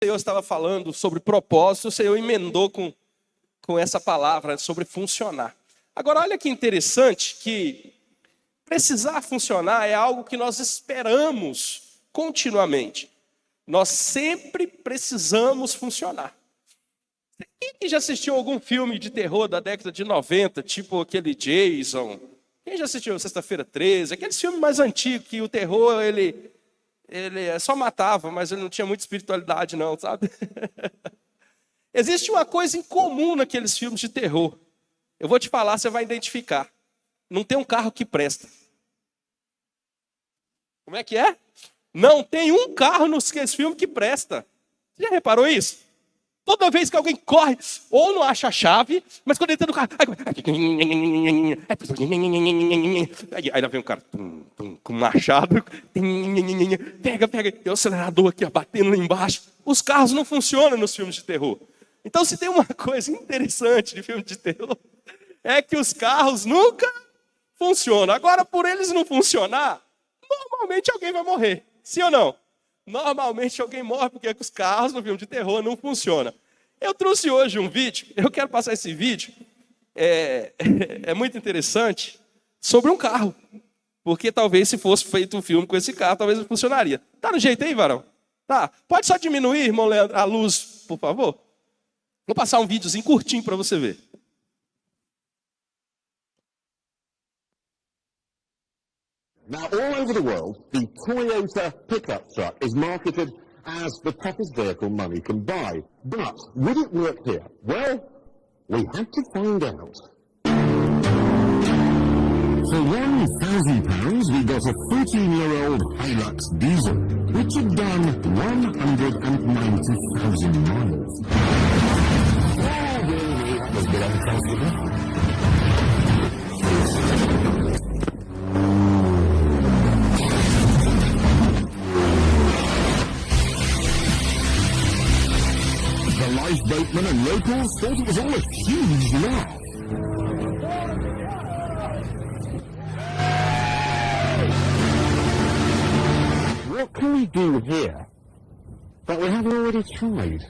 Senhor estava falando sobre propósito, o Senhor emendou com essa palavra sobre funcionar. Agora, olha que interessante que precisar funcionar é algo que nós esperamos continuamente. Nós sempre precisamos funcionar. Quem já assistiu algum filme de terror da década de 90, tipo aquele Jason? Quem já assistiu Sexta-feira 13? Aqueles filmes mais antigos que o terror, ele só matava, mas ele não tinha muita espiritualidade não, sabe? Existe uma coisa em comum naqueles filmes de terror. Eu vou te falar, você vai identificar. Não tem um carro que presta. Como é que é? Não tem um carro nos filmes que presta. Você já reparou isso? Toda vez que alguém corre, ou não acha a chave, mas quando entra no carro... Aí lá vem um cara com machado, pega, e o acelerador aqui, batendo lá embaixo. Os carros não funcionam nos filmes de terror. Então, se tem uma coisa interessante de filme de terror, é que os carros nunca funcionam. Agora, por eles não funcionar, normalmente alguém vai morrer. Sim ou não? Normalmente alguém morre porque os carros no filme de terror não funcionam. Eu trouxe hoje um vídeo, eu quero passar esse vídeo, é muito interessante, sobre um carro. Porque talvez se fosse feito um filme com esse carro, talvez não funcionaria. Tá no jeito aí, varão? Tá. Pode só diminuir, irmão Leandro, a luz, por favor? Vou passar um videozinho curtinho para você ver. Now, all over the world, the Toyota pickup truck is marketed as the toughest vehicle money can buy. But would it work here? Well, we had to find out. For £1,000, we got a 14-year-old Hilux diesel, which had done 190,000 miles. Oh, really, that was a bit uncomfortable. The lifeboatmen and locals thought it was all a huge laugh. What can we do here that we haven't already tried?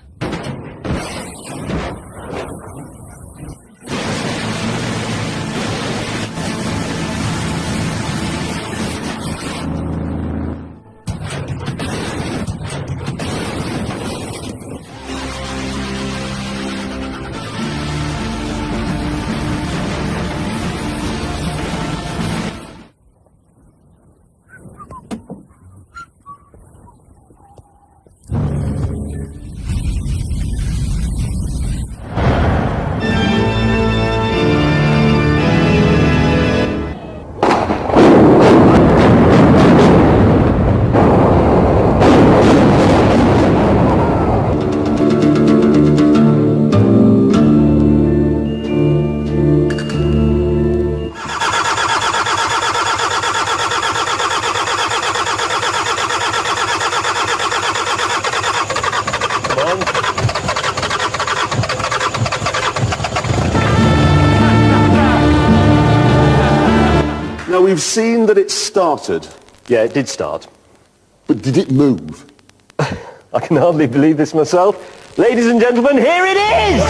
Now, we've seen that it started. Yeah, it did start. But did it move? I can hardly believe this myself. Ladies and gentlemen, here it is!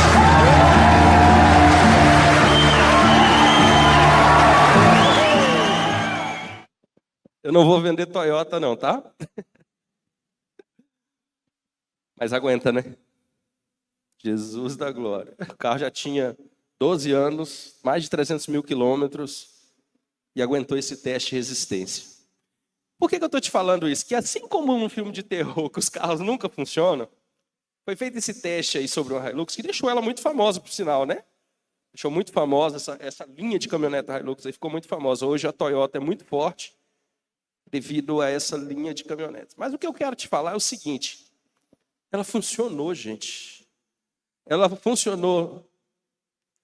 Eu não vou vender Toyota não, tá? Mas aguenta, né? Jesus da glória. O carro já tinha 12 anos, mais de 300 mil quilômetros e aguentou esse teste de resistência. Por que eu estou te falando isso? Que assim como num filme de terror que os carros nunca funcionam, foi feito esse teste aí sobre uma Hilux que deixou ela muito famosa, por sinal, né? Deixou muito famosa, essa linha de caminhonete Hilux aí ficou muito famosa. Hoje a Toyota é muito forte devido a essa linha de caminhonetes. Mas o que eu quero te falar é o seguinte, ela funcionou, gente. Ela funcionou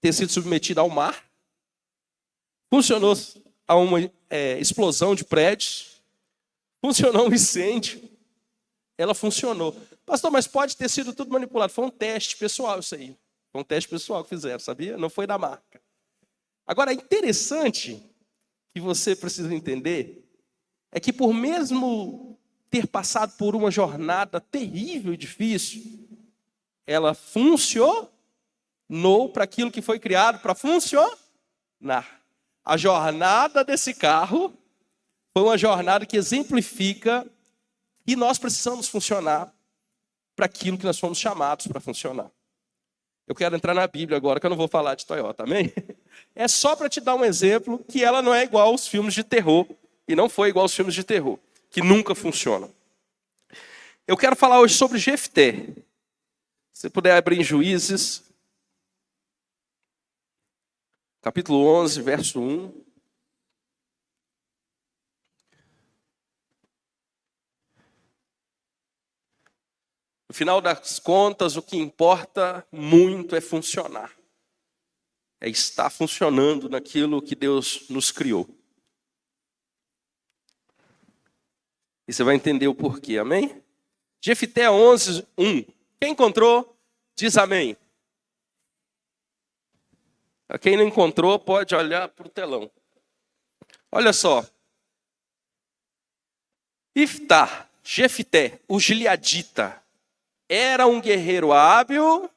ter sido submetida ao mar, funcionou a uma explosão de prédios, funcionou um incêndio, ela funcionou. Pastor, mas pode ter sido tudo manipulado. Foi um teste pessoal isso aí. Foi um teste pessoal que fizeram, sabia? Não foi da marca. Agora, é interessante que você precisa entender é que por mesmo ter passado por uma jornada terrível e difícil, ela funcionou para aquilo que foi criado para funcionar. A jornada desse carro foi uma jornada que exemplifica que nós precisamos funcionar para aquilo que nós fomos chamados para funcionar. Eu quero entrar na Bíblia agora, que eu não vou falar de Toyota, amém? É só para te dar um exemplo que ela não é igual aos filmes de terror, e não foi igual aos filmes de terror, que nunca funcionam. Eu quero falar hoje sobre Jefté. Se puder abrir em Juízes, capítulo 11, verso 1. No final das contas, o que importa muito é funcionar. É estar funcionando naquilo que Deus nos criou. E você vai entender o porquê, amém? Jefté 11, 1. Quem encontrou, diz amém. Quem não encontrou, pode olhar para o telão. Olha só. Iftá, Jefté, o gileadita, era um guerreiro hábil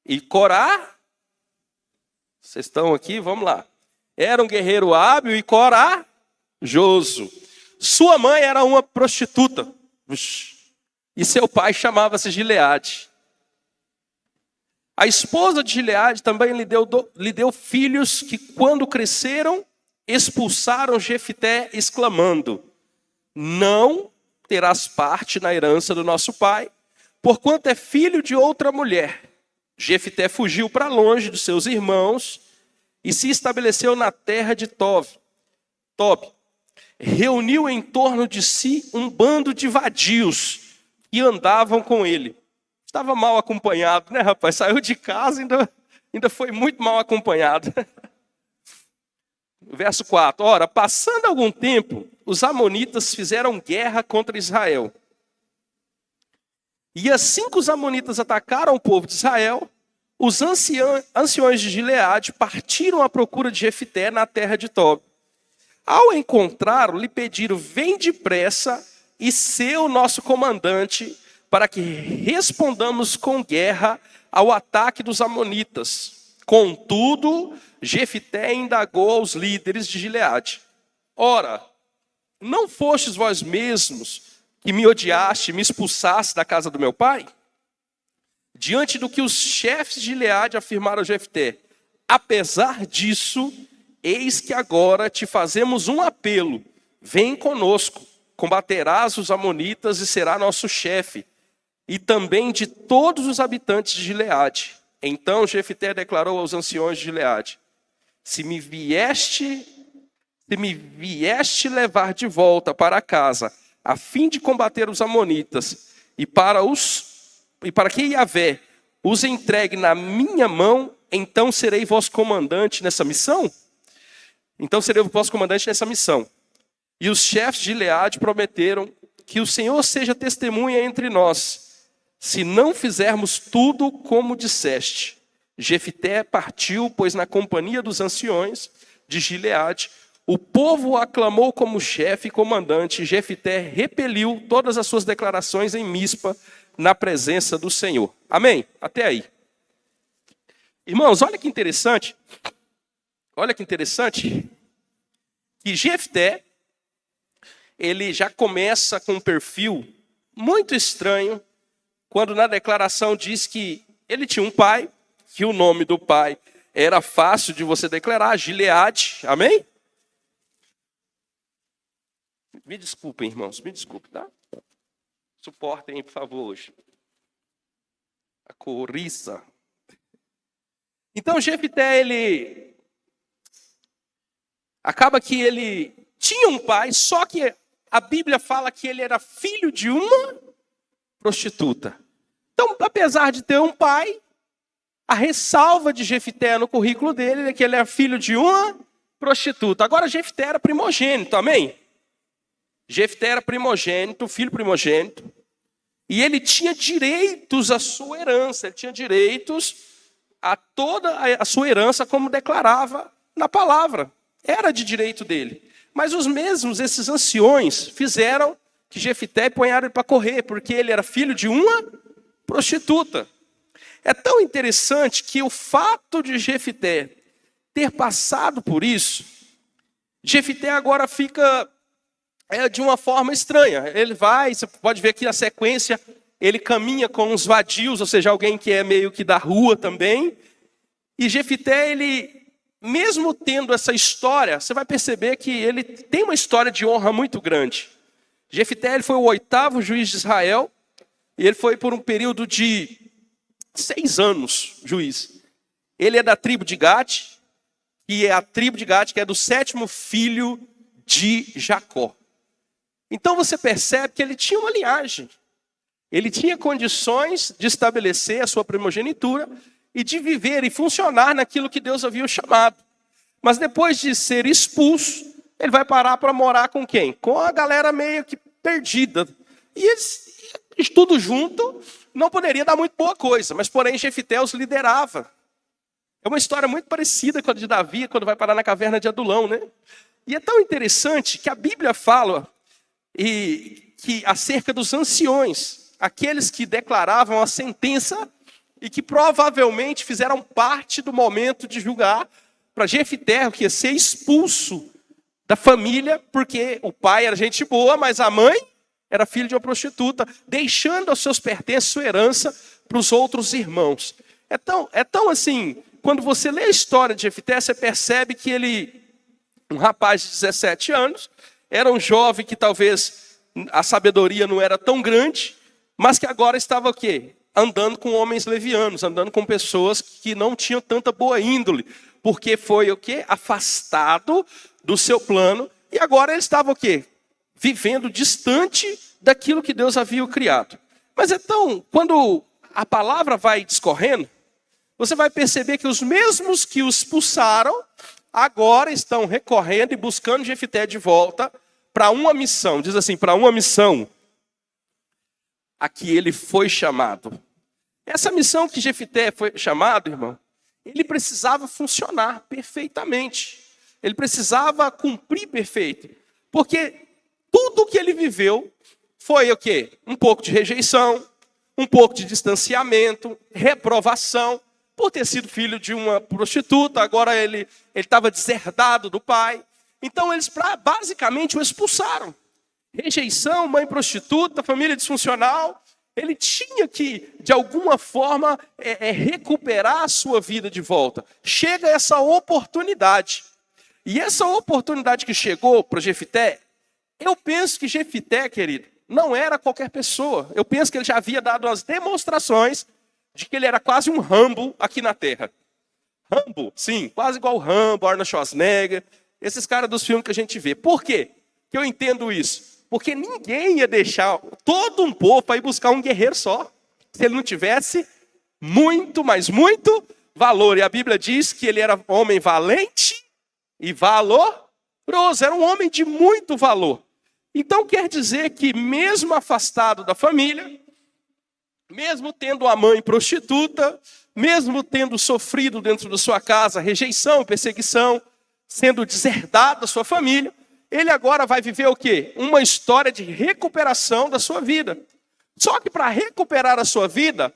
e corá. Vocês estão aqui? Vamos lá. Era um guerreiro hábil e corajoso. Sua mãe era uma prostituta. E seu pai chamava-se Gileade. A esposa de Gileade também lhe deu filhos que, quando cresceram, expulsaram Jefté, exclamando: não terás parte na herança do nosso pai, porquanto é filho de outra mulher. Jefté fugiu para longe dos seus irmãos e se estabeleceu na terra de Tob. Reuniu em torno de si um bando de vadios que andavam com ele. Estava mal acompanhado, né, rapaz? Saiu de casa e ainda foi muito mal acompanhado. Verso 4. Ora, passando algum tempo, os amonitas fizeram guerra contra Israel. E assim que os amonitas atacaram o povo de Israel, os anciões de Gileade partiram à procura de Jefté na terra de Tob. Ao encontrá-lo, lhe pediram: vem depressa e ser o nosso comandante, para que respondamos com guerra ao ataque dos amonitas. Contudo, Jefté indagou aos líderes de Gileade: ora, não fostes vós mesmos que me odiaste e me expulsaste da casa do meu pai? Diante do que os chefes de Gileade afirmaram a Jefté: apesar disso, eis que agora te fazemos um apelo: vem conosco, combaterás os amonitas e será nosso chefe, e também de todos os habitantes de Gileade. Então Jefté declarou aos anciões de Gileade: se me vieste levar de volta para casa, a fim de combater os amonitas, e para que Yahvé os entregue na minha mão, então serei vosso comandante nessa missão? E os chefes de Gileade prometeram: que o Senhor seja testemunha entre nós, se não fizermos tudo como disseste. Jefté partiu, pois na companhia dos anciões de Gileade, o povo o aclamou como chefe e comandante. Jefté repeliu todas as suas declarações em Mispa, na presença do Senhor. Amém? Até aí. Irmãos, olha que interessante. Que Jefté, ele já começa com um perfil muito estranho, quando na declaração diz que ele tinha um pai, que o nome do pai era fácil de você declarar, Gileade. Amém? Me desculpem, irmãos, tá? Suportem, por favor, hoje. A couriça. Então, Jefté, ele acaba que ele tinha um pai, só que a Bíblia fala que ele era filho de uma prostituta. Então, apesar de ter um pai, a ressalva de Jefté no currículo dele é que ele era filho de uma prostituta. Agora, Jefté era primogênito, amém? Jefté era primogênito, filho primogênito, e ele tinha direitos à sua herança, ele tinha direitos a toda a sua herança, como declarava na palavra. Era de direito dele. Mas esses anciões fizeram que Jefité ponharam ele para correr, porque ele era filho de uma prostituta. É tão interessante que o fato de Jefité ter passado por isso, Jefité agora fica de uma forma estranha. Ele vai, você pode ver aqui a sequência, ele caminha com uns vadios, ou seja, alguém que é meio que da rua também. E Jefité, ele, mesmo tendo essa história, você vai perceber que ele tem uma história de honra muito grande. Jefité, ele foi o 8º juiz de Israel, e ele foi por um período de 6 anos juiz. Ele é da tribo de Gade, e é a tribo de Gade que é do 7º filho de Jacó. Então você percebe que ele tinha uma linhagem. Ele tinha condições de estabelecer a sua primogenitura e de viver e funcionar naquilo que Deus havia o chamado. Mas depois de ser expulso, ele vai parar para morar com quem? Com a galera meio que perdida. E eles, tudo junto, não poderia dar muito boa coisa. Mas porém Jefité os liderava. É uma história muito parecida com a de Davi, quando vai parar na caverna de Adulão, né? E é tão interessante que a Bíblia fala que acerca dos anciões, aqueles que declaravam a sentença e que provavelmente fizeram parte do momento de julgar para Jefité, que ia ser expulso da família, porque o pai era gente boa, mas a mãe era filho de uma prostituta, deixando os seus pertences, sua herança, para os outros irmãos. É tão assim, quando você lê a história de Jefité, você percebe que ele, um rapaz de 17 anos, era um jovem que talvez a sabedoria não era tão grande, mas que agora estava o quê? Andando com homens levianos, andando com pessoas que não tinham tanta boa índole, porque foi o quê? Afastado do seu plano, e agora ele estava o quê? Vivendo distante daquilo que Deus havia o criado. Mas então, quando a palavra vai discorrendo, você vai perceber que os mesmos que os expulsaram, agora estão recorrendo e buscando Jefité de volta para uma missão. Diz assim, para uma missão a que ele foi chamado. Essa missão que Jefité foi chamado, irmão, ele precisava funcionar perfeitamente. Ele precisava cumprir perfeito. Porque tudo que ele viveu foi o quê? Um pouco de rejeição, um pouco de distanciamento, reprovação, por ter sido filho de uma prostituta, agora ele estava deserdado do pai. Então eles basicamente o expulsaram. Rejeição, mãe prostituta, família disfuncional. Ele tinha que, de alguma forma, recuperar a sua vida de volta. Chega essa oportunidade. E essa oportunidade que chegou para Jefité, eu penso que Jefité, querido, não era qualquer pessoa. Eu penso que ele já havia dado as demonstrações de que ele era quase um Rambo aqui na Terra. Rambo, sim, quase igual o Rambo, Arnold Schwarzenegger, esses caras dos filmes que a gente vê. Por quê que eu entendo isso? Porque ninguém ia deixar todo um povo para ir buscar um guerreiro só, se ele não tivesse muito, mas muito valor. E a Bíblia diz que ele era um homem valente e valoroso, era um homem de muito valor. Então quer dizer que mesmo afastado da família, mesmo tendo a mãe prostituta, mesmo tendo sofrido dentro da sua casa rejeição e perseguição, sendo deserdado da sua família, ele agora vai viver o quê? Uma história de recuperação da sua vida. Só que para recuperar a sua vida,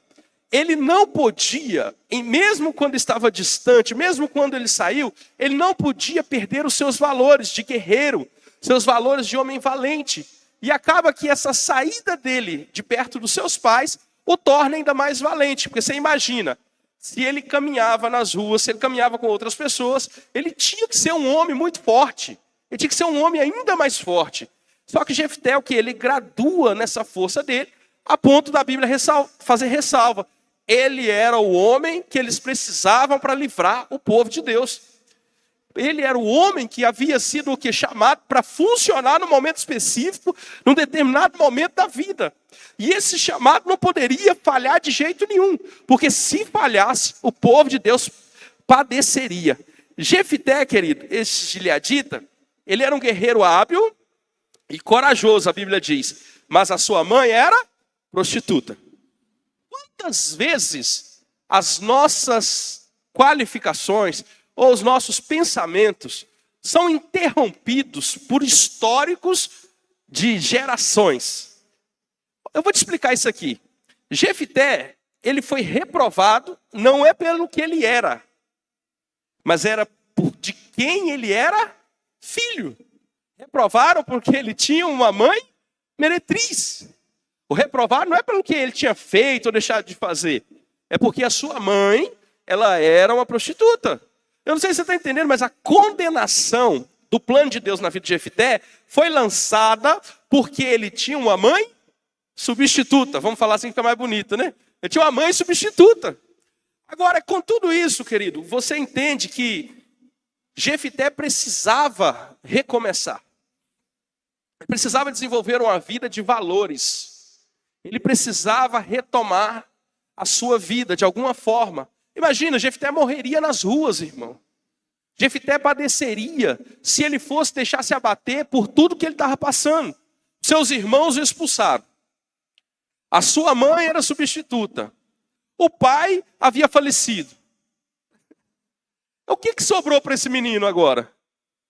ele não podia, e mesmo quando estava distante, mesmo quando ele saiu, ele não podia perder os seus valores de guerreiro, seus valores de homem valente. E acaba que essa saída dele de perto dos seus pais o torna ainda mais valente, porque você imagina, se ele caminhava nas ruas, se ele caminhava com outras pessoas, ele tinha que ser um homem muito forte, ele tinha que ser um homem ainda mais forte. Só que Jefté, o que? Ele gradua nessa força dele, a ponto da Bíblia fazer ressalva. Ele era o homem que eles precisavam para livrar o povo de Deus. Ele era o homem que havia sido o que? Chamado para funcionar num momento específico, num determinado momento da vida. E esse chamado não poderia falhar de jeito nenhum, porque se falhasse, o povo de Deus padeceria. Jefté, querido, esse gileadita, ele era um guerreiro hábil e corajoso, a Bíblia diz, mas a sua mãe era prostituta. Quantas vezes as nossas qualificações ou os nossos pensamentos são interrompidos por históricos de gerações. Eu vou te explicar isso aqui. Jefté, ele foi reprovado, não é pelo que ele era, mas era de quem ele era filho. Reprovaram porque ele tinha uma mãe meretriz. O reprovar não é pelo que ele tinha feito ou deixado de fazer. É porque a sua mãe, ela era uma prostituta. Eu não sei se você está entendendo, mas a condenação do plano de Deus na vida de Jefté foi lançada porque ele tinha uma mãe substituta. Vamos falar assim que fica mais bonito, né? Ele tinha uma mãe substituta. Agora, com tudo isso, querido, você entende que Jefté precisava recomeçar. Ele precisava desenvolver uma vida de valores. Ele precisava retomar a sua vida de alguma forma. Imagina, Jefté morreria nas ruas, irmão. Jefté padeceria se ele fosse deixar se abater por tudo que ele estava passando. Seus irmãos o expulsaram. A sua mãe era substituta. O pai havia falecido. O que sobrou para esse menino agora?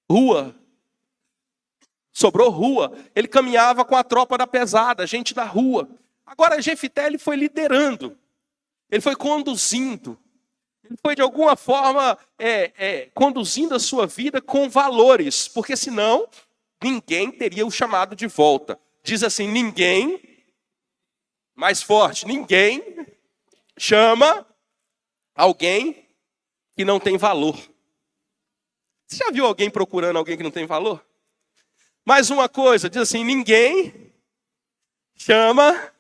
Rua. Sobrou rua. Ele caminhava com a tropa da pesada, gente da rua. Agora Jefté, ele foi liderando. Ele foi conduzindo. Ele foi de alguma forma conduzindo a sua vida com valores. Porque senão, ninguém teria o chamado de volta. Diz assim, ninguém, mais forte, ninguém chama alguém que não tem valor. Você já viu alguém procurando alguém que não tem valor? Mais uma coisa, diz assim, ninguém chama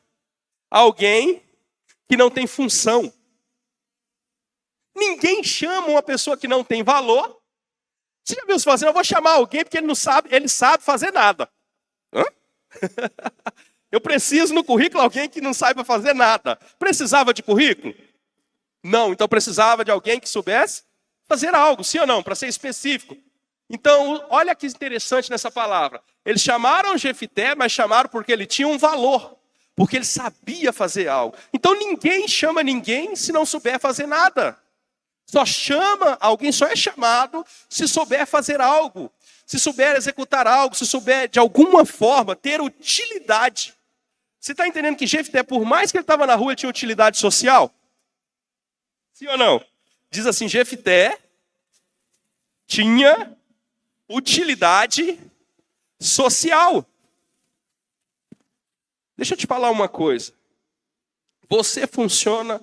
alguém que não tem função. Ninguém chama uma pessoa que não tem valor. Você já viu se fazendo? Eu vou chamar alguém porque ele sabe fazer nada. Hã? Eu preciso no currículo alguém que não saiba fazer nada. Precisava de currículo? Não, então precisava de alguém que soubesse fazer algo, sim ou não, para ser específico. Então, olha que interessante nessa palavra. Eles chamaram Jefté, mas chamaram porque ele tinha um valor. Porque ele sabia fazer algo. Então ninguém chama ninguém se não souber fazer nada. Só chama, alguém só é chamado se souber fazer algo. Se souber executar algo, se souber de alguma forma ter utilidade. Você está entendendo que Jefté, por mais que ele estava na rua, ele tinha utilidade social? Sim ou não? Diz assim, Jefté tinha utilidade social. Deixa eu te falar uma coisa. Você funciona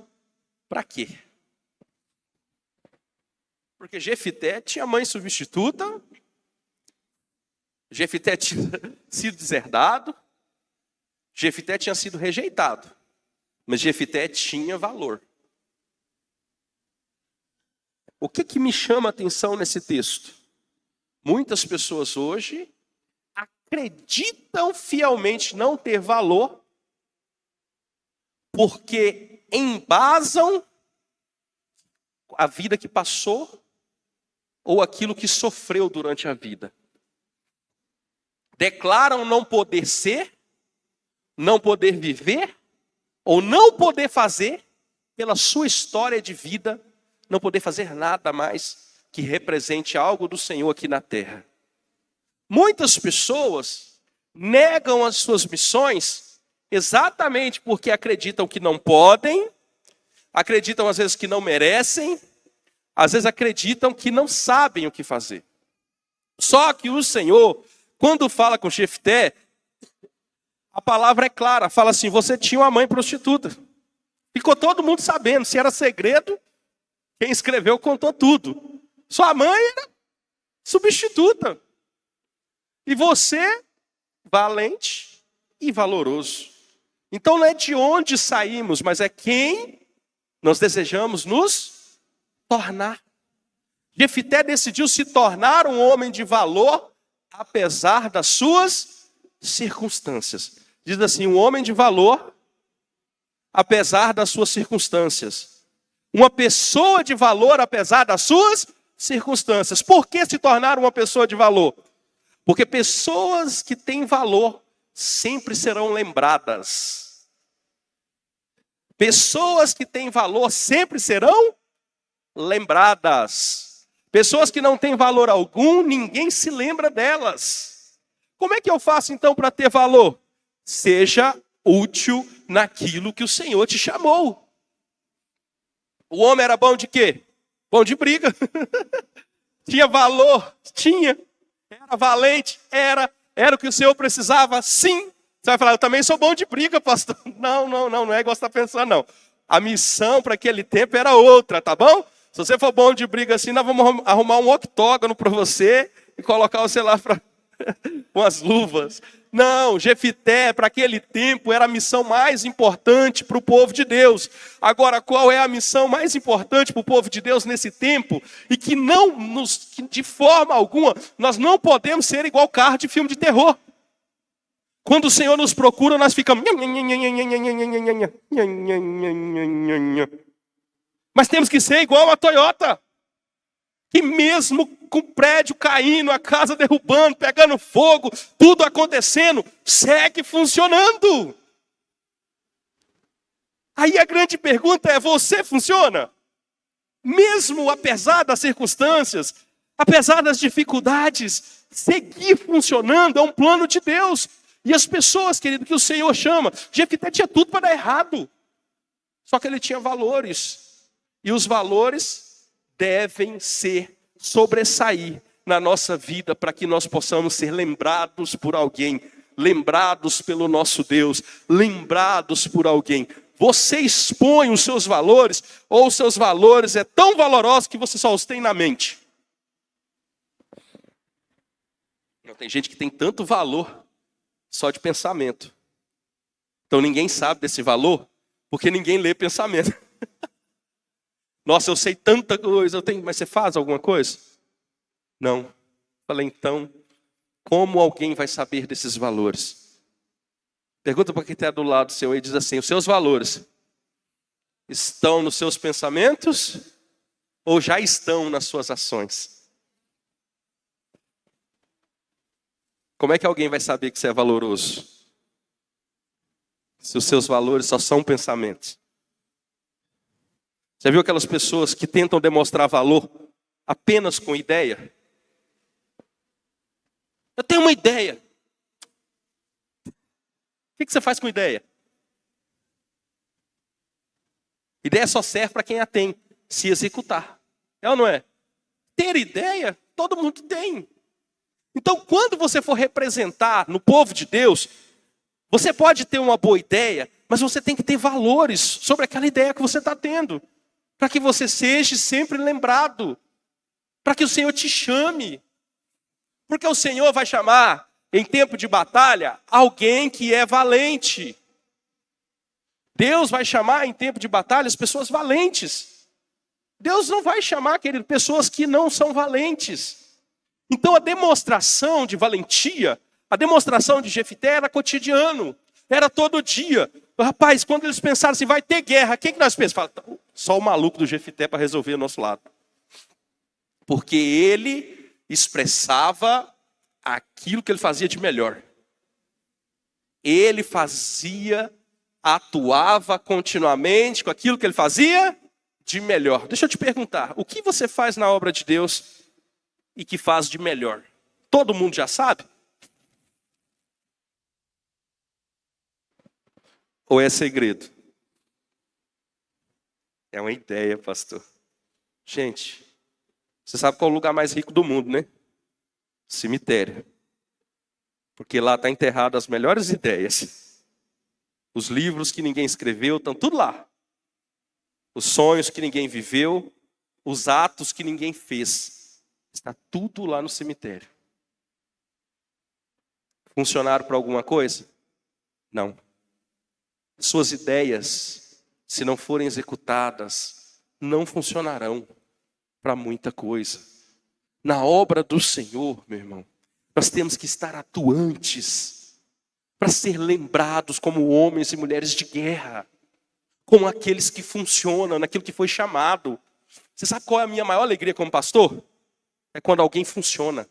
para quê? Porque Jefté tinha mãe substituta, Jefté tinha sido deserdado, Jefté tinha sido rejeitado, mas Jefté tinha valor. O que me chama a atenção nesse texto? Muitas pessoas hoje acreditam fielmente não ter valor porque embasam a vida que passou ou aquilo que sofreu durante a vida. Declaram não poder ser, não poder viver ou não poder fazer pela sua história de vida, não poder fazer nada mais que represente algo do Senhor aqui na terra. Muitas pessoas negam as suas missões exatamente porque acreditam que não podem, acreditam às vezes que não merecem, às vezes acreditam que não sabem o que fazer. Só que o Senhor, quando fala com Jefté, a palavra é clara, fala assim, você tinha uma mãe prostituta. Ficou todo mundo sabendo, se era segredo, quem escreveu contou tudo. Sua mãe era substituta. E você, valente e valoroso. Então não é de onde saímos, mas é quem nós desejamos nos tornar. Jefté decidiu se tornar um homem de valor, apesar das suas circunstâncias. Diz assim, um homem de valor, apesar das suas circunstâncias. Uma pessoa de valor, apesar das suas circunstâncias. Por que se tornar uma pessoa de valor? Porque pessoas que têm valor sempre serão lembradas. Pessoas que têm valor sempre serão lembradas. Pessoas que não têm valor algum, ninguém se lembra delas. Como é que eu faço então para ter valor? Seja útil naquilo que o Senhor te chamou. O homem era bom de quê? Bom de briga. Tinha valor? Tinha. Era valente? Era. Era o que o Senhor precisava? Sim. Você vai falar, eu também sou bom de briga, pastor. Não é igual você está pensando, não. A missão para aquele tempo era outra, tá bom? Se você for bom de briga assim, nós vamos arrumar um octógono para você e colocar você lá com as luvas. Não, Jefité, para aquele tempo, era a missão mais importante para o povo de Deus. Agora, qual é a missão mais importante para o povo de Deus nesse tempo? E que de forma alguma, nós não podemos ser igual carro de filme de terror. Quando o Senhor nos procura, nós ficamos... Mas temos que ser igual a Toyota. Que mesmo com o prédio caindo, a casa derrubando, pegando fogo, tudo acontecendo, segue funcionando. Aí a grande pergunta é, você funciona? Mesmo apesar das circunstâncias, apesar das dificuldades, seguir funcionando é um plano de Deus. E as pessoas, querido, que o Senhor chama, Jefité tinha tudo para dar errado. Só que ele tinha valores. E os valores devem sobressair na nossa vida para que nós possamos ser lembrados por alguém, lembrados pelo nosso Deus, lembrados por alguém. Você expõe os seus valores, ou os seus valores é tão valoroso que você só os tem na mente. Não, tem gente que tem tanto valor só de pensamento. Então ninguém sabe desse valor, porque ninguém lê pensamento. Nossa, eu sei tanta coisa, mas você faz alguma coisa? Não. Falei, então, como alguém vai saber desses valores? Pergunta para quem está do lado seu e diz assim, os seus valores estão nos seus pensamentos ou já estão nas suas ações? Como é que alguém vai saber que você é valoroso? Se os seus valores só são pensamentos. Já viu aquelas pessoas que tentam demonstrar valor apenas com ideia? Eu tenho uma ideia. O que você faz com ideia? Ideia só serve para quem a tem, se executar. É ou não é? Ter ideia, todo mundo tem. Então, quando você for representar no povo de Deus, você pode ter uma boa ideia, mas você tem que ter valores sobre aquela ideia que você está tendo. Para que você seja sempre lembrado. Para que o Senhor te chame. Porque o Senhor vai chamar, em tempo de batalha, alguém que é valente. Deus vai chamar, em tempo de batalha, as pessoas valentes. Deus não vai chamar, querido, pessoas que não são valentes. Então a demonstração de valentia, a demonstração de Jefité era cotidiano. Era todo dia. Rapaz, quando eles pensaram assim, vai ter guerra, o que nós pensamos? Só o maluco do Jefité para resolver o nosso lado. Porque ele expressava aquilo que ele fazia de melhor. Ele atuava continuamente com aquilo que ele fazia de melhor. Deixa eu te perguntar, o que você faz na obra de Deus e que faz de melhor? Todo mundo já sabe? Ou é segredo? É uma ideia, pastor. Gente, você sabe qual é o lugar mais rico do mundo, né? Cemitério. Porque lá está enterrado as melhores ideias. Os livros que ninguém escreveu estão tudo lá. Os sonhos que ninguém viveu, os atos que ninguém fez. Está tudo lá no cemitério. Funcionaram para alguma coisa? Não. Suas ideias, se não forem executadas, não funcionarão para muita coisa. Na obra do Senhor, meu irmão, nós temos que estar atuantes para ser lembrados como homens e mulheres de guerra, como aqueles que funcionam naquilo que foi chamado. Você sabe qual é a minha maior alegria como pastor? É quando alguém funciona.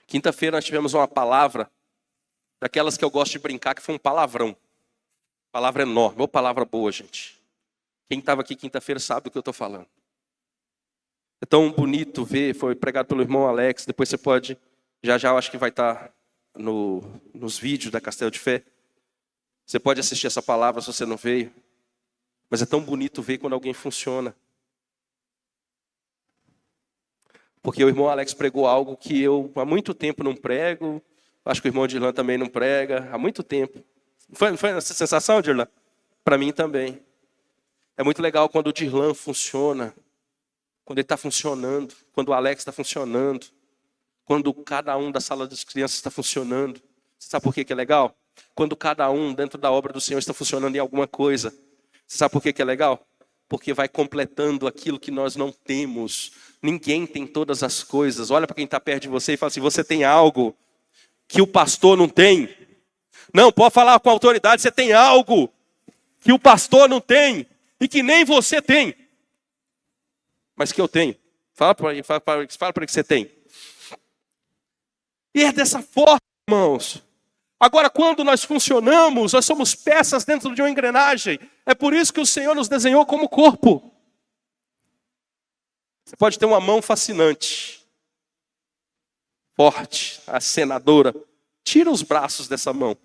Quinta-feira nós tivemos uma palavra, daquelas que eu gosto de brincar, que foi um palavrão. Palavra enorme, ou palavra boa, gente. Quem estava aqui quinta-feira sabe do que eu estou falando. É tão bonito ver, foi pregado pelo irmão Alex, depois você pode Já já eu acho que vai estar nos vídeos da Castelo de Fé. Você pode assistir essa palavra se você não veio. Mas é tão bonito ver quando alguém funciona. Porque o irmão Alex pregou algo que eu há muito tempo não prego. Acho que o irmão Dirlan também não prega. Há muito tempo. Não foi essa sensação, Dirlan? Para mim também. É muito legal quando o Dirlan funciona. Quando ele está funcionando. Quando o Alex está funcionando. Quando cada um da sala das crianças está funcionando. Você sabe por que é legal? Quando cada um dentro da obra do Senhor está funcionando em alguma coisa. Você sabe por que é legal? Porque vai completando aquilo que nós não temos. Ninguém tem todas as coisas. Olha para quem está perto de você e fala assim, você tem algo que o pastor não tem. Não, pode falar com autoridade, você tem algo que o pastor não tem e que nem você tem. Mas que eu tenho. Fala para ele que você tem. E é dessa forma, irmãos. Agora, quando nós funcionamos, nós somos peças dentro de uma engrenagem. É por isso que o Senhor nos desenhou como corpo. Você pode ter uma mão fascinante, forte, acenadora. Tira os braços dessa mão.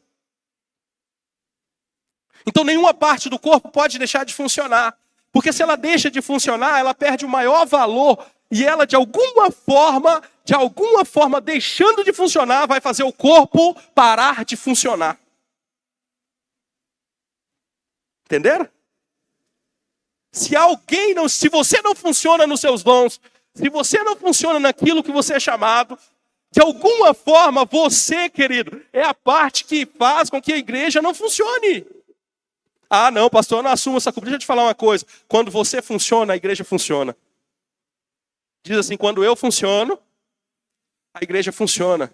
Então, nenhuma parte do corpo pode deixar de funcionar. Porque se ela deixa de funcionar, ela perde o maior valor. E ela, de alguma forma, deixando de funcionar, vai fazer o corpo parar de funcionar. Entenderam? Se você não funciona nos seus dons, se você não funciona naquilo que você é chamado, de alguma forma, você, querido, é a parte que faz com que a igreja não funcione. Ah, não, pastor, eu não assumo essa culpa. Deixa eu te falar uma coisa. Quando você funciona, a igreja funciona. Diz assim, quando eu funciono, a igreja funciona.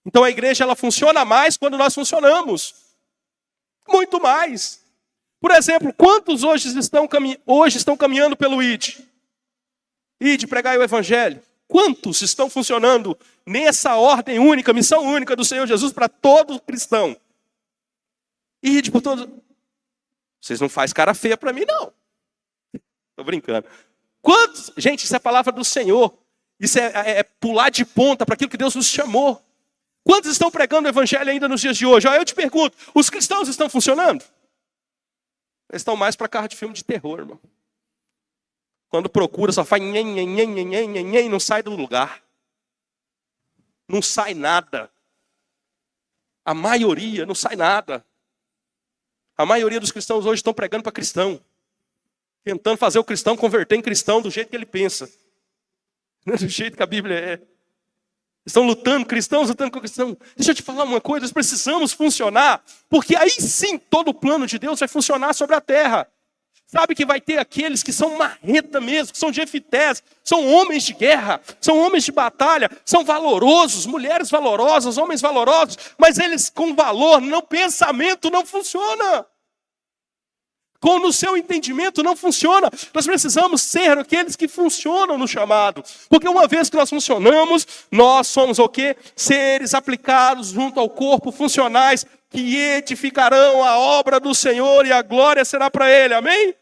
Então a igreja ela funciona mais quando nós funcionamos. Muito mais. Por exemplo, quantos hoje estão caminhando pelo ID? ID, pregai o evangelho. Quantos estão funcionando nessa ordem única, missão única do Senhor Jesus para todo cristão? ID por todos. Vocês não fazem cara feia para mim, não. Estou brincando. Quantos? Gente, isso é a palavra do Senhor. Isso é pular de ponta para aquilo que Deus nos chamou. Quantos estão pregando o evangelho ainda nos dias de hoje? Eu te pergunto, os cristãos estão funcionando? Eles estão mais para carro de filme de terror, irmão. Quando procura, só faz e não sai do lugar. Não sai nada. A maioria não sai nada. A maioria dos cristãos hoje estão pregando para cristão. Tentando fazer o cristão converter em cristão do jeito que ele pensa. Do jeito que a Bíblia é. Estão lutando, cristãos lutando com cristãos. Deixa eu te falar uma coisa, nós precisamos funcionar, porque aí sim todo o plano de Deus vai funcionar sobre a terra. Sabe que vai ter aqueles que são marreta mesmo, que são jeftés, são homens de guerra, são homens de batalha, são valorosos, mulheres valorosas, homens valorosos, mas eles com valor, no pensamento não funciona. No seu entendimento não funciona. Nós precisamos ser aqueles que funcionam no chamado. Porque uma vez que nós funcionamos, nós somos o quê? Seres aplicados junto ao corpo, funcionais, que edificarão a obra do Senhor e a glória será para Ele. Amém?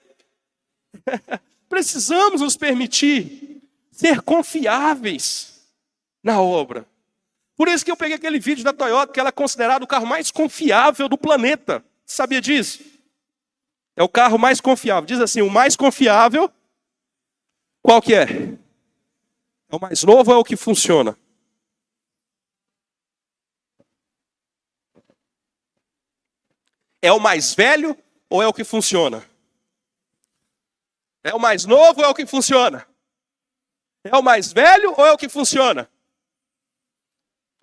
Precisamos nos permitir ser confiáveis na obra. Por isso que eu peguei aquele vídeo da Toyota, que ela é considerada o carro mais confiável do planeta. Você sabia disso? É o carro mais confiável. Diz assim, o mais confiável, qual que é? É o mais novo ou é o que funciona? É o mais velho ou é o que funciona? É o mais novo ou é o que funciona? É o mais velho ou é o que funciona?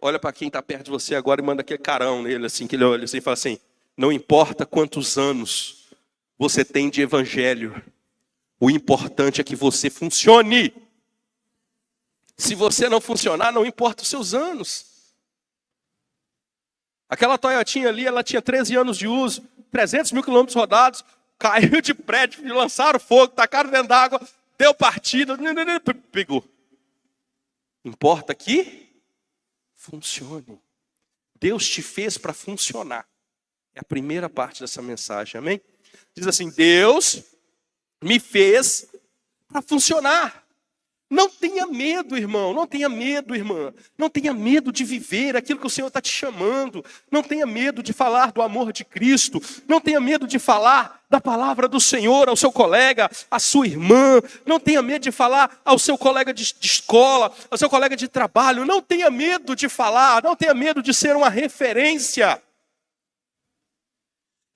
Olha para quem está perto de você agora e manda aquele carão nele, assim, que ele olha assim e fala assim, não importa quantos anos você tem de evangelho. O importante é que você funcione. Se você não funcionar, não importa os seus anos. Aquela Toyotinha ali, ela tinha 13 anos de uso, 300 mil quilômetros rodados, caiu de prédio, lançaram fogo, tacaram dentro d'água, deu partida, pegou. Importa que funcione. Deus te fez para funcionar. É a primeira parte dessa mensagem, amém? Diz assim, Deus me fez para funcionar. Não tenha medo, irmão, não tenha medo, irmã. Não tenha medo de viver aquilo que o Senhor está te chamando. Não tenha medo de falar do amor de Cristo. Não tenha medo de falar da palavra do Senhor ao seu colega, à sua irmã. Não tenha medo de falar ao seu colega de escola, ao seu colega de trabalho. Não tenha medo de falar, não tenha medo de ser uma referência.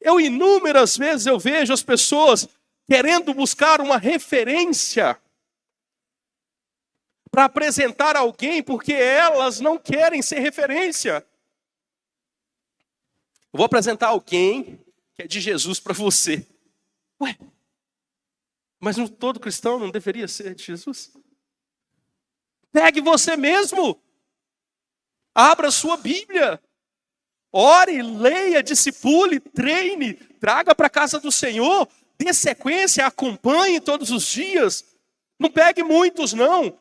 Inúmeras vezes eu vejo as pessoas querendo buscar uma referência para apresentar alguém, porque elas não querem ser referência. Eu vou apresentar alguém que é de Jesus para você. Ué, mas todo cristão não deveria ser de Jesus? Pegue você mesmo. Abra sua Bíblia. Ore, leia, discipule, treine, traga para a casa do Senhor, dê sequência, acompanhe todos os dias. Não pegue muitos, não.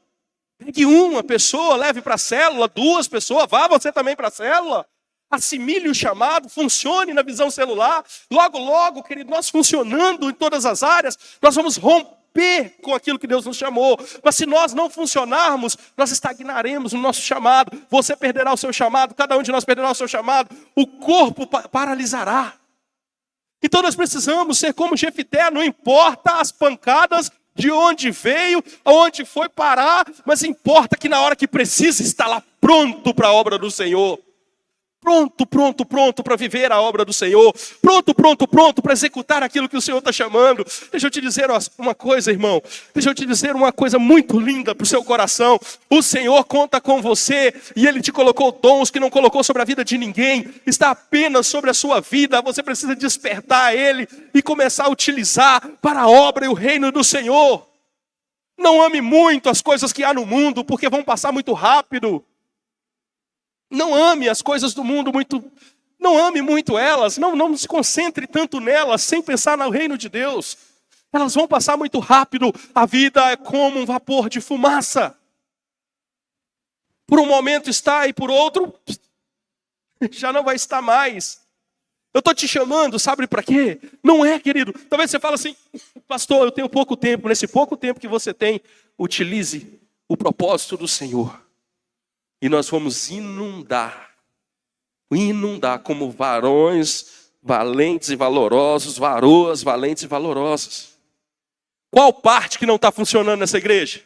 Pegue uma pessoa, leve para a célula, 2 pessoas, vá você também para a célula. Assimile o chamado, funcione na visão celular. Logo, logo, querido, nós funcionando em todas as áreas, nós vamos romper com aquilo que Deus nos chamou. Mas se nós não funcionarmos, nós estagnaremos no nosso chamado. Você perderá o seu chamado, cada um de nós perderá o seu chamado. O corpo paralisará. Então nós precisamos ser como Jefité, não importa as pancadas, de onde veio, aonde foi parar, mas importa que na hora que precisa está lá pronto para a obra do Senhor. Pronto para viver a obra do Senhor. Pronto para executar aquilo que o Senhor está chamando. Deixa eu te dizer uma coisa, irmão. Deixa eu te dizer uma coisa muito linda para o seu coração. O Senhor conta com você e Ele te colocou dons que não colocou sobre a vida de ninguém. Está apenas sobre a sua vida. Você precisa despertar Ele e começar a utilizar para a obra e o reino do Senhor. Não ame muito as coisas que há no mundo, porque vão passar muito rápido. Não ame as coisas do mundo muito, não ame muito elas, não se concentre tanto nelas, sem pensar no reino de Deus. Elas vão passar muito rápido, a vida é como um vapor de fumaça. Por um momento está e por outro, já não vai estar mais. Eu estou te chamando, sabe para quê? Não é, querido, talvez você fale assim, pastor, eu tenho pouco tempo, nesse pouco tempo que você tem, utilize o propósito do Senhor. E nós vamos inundar como varões valentes e valorosos, varoas valentes e valorosas. Qual parte que não está funcionando nessa igreja?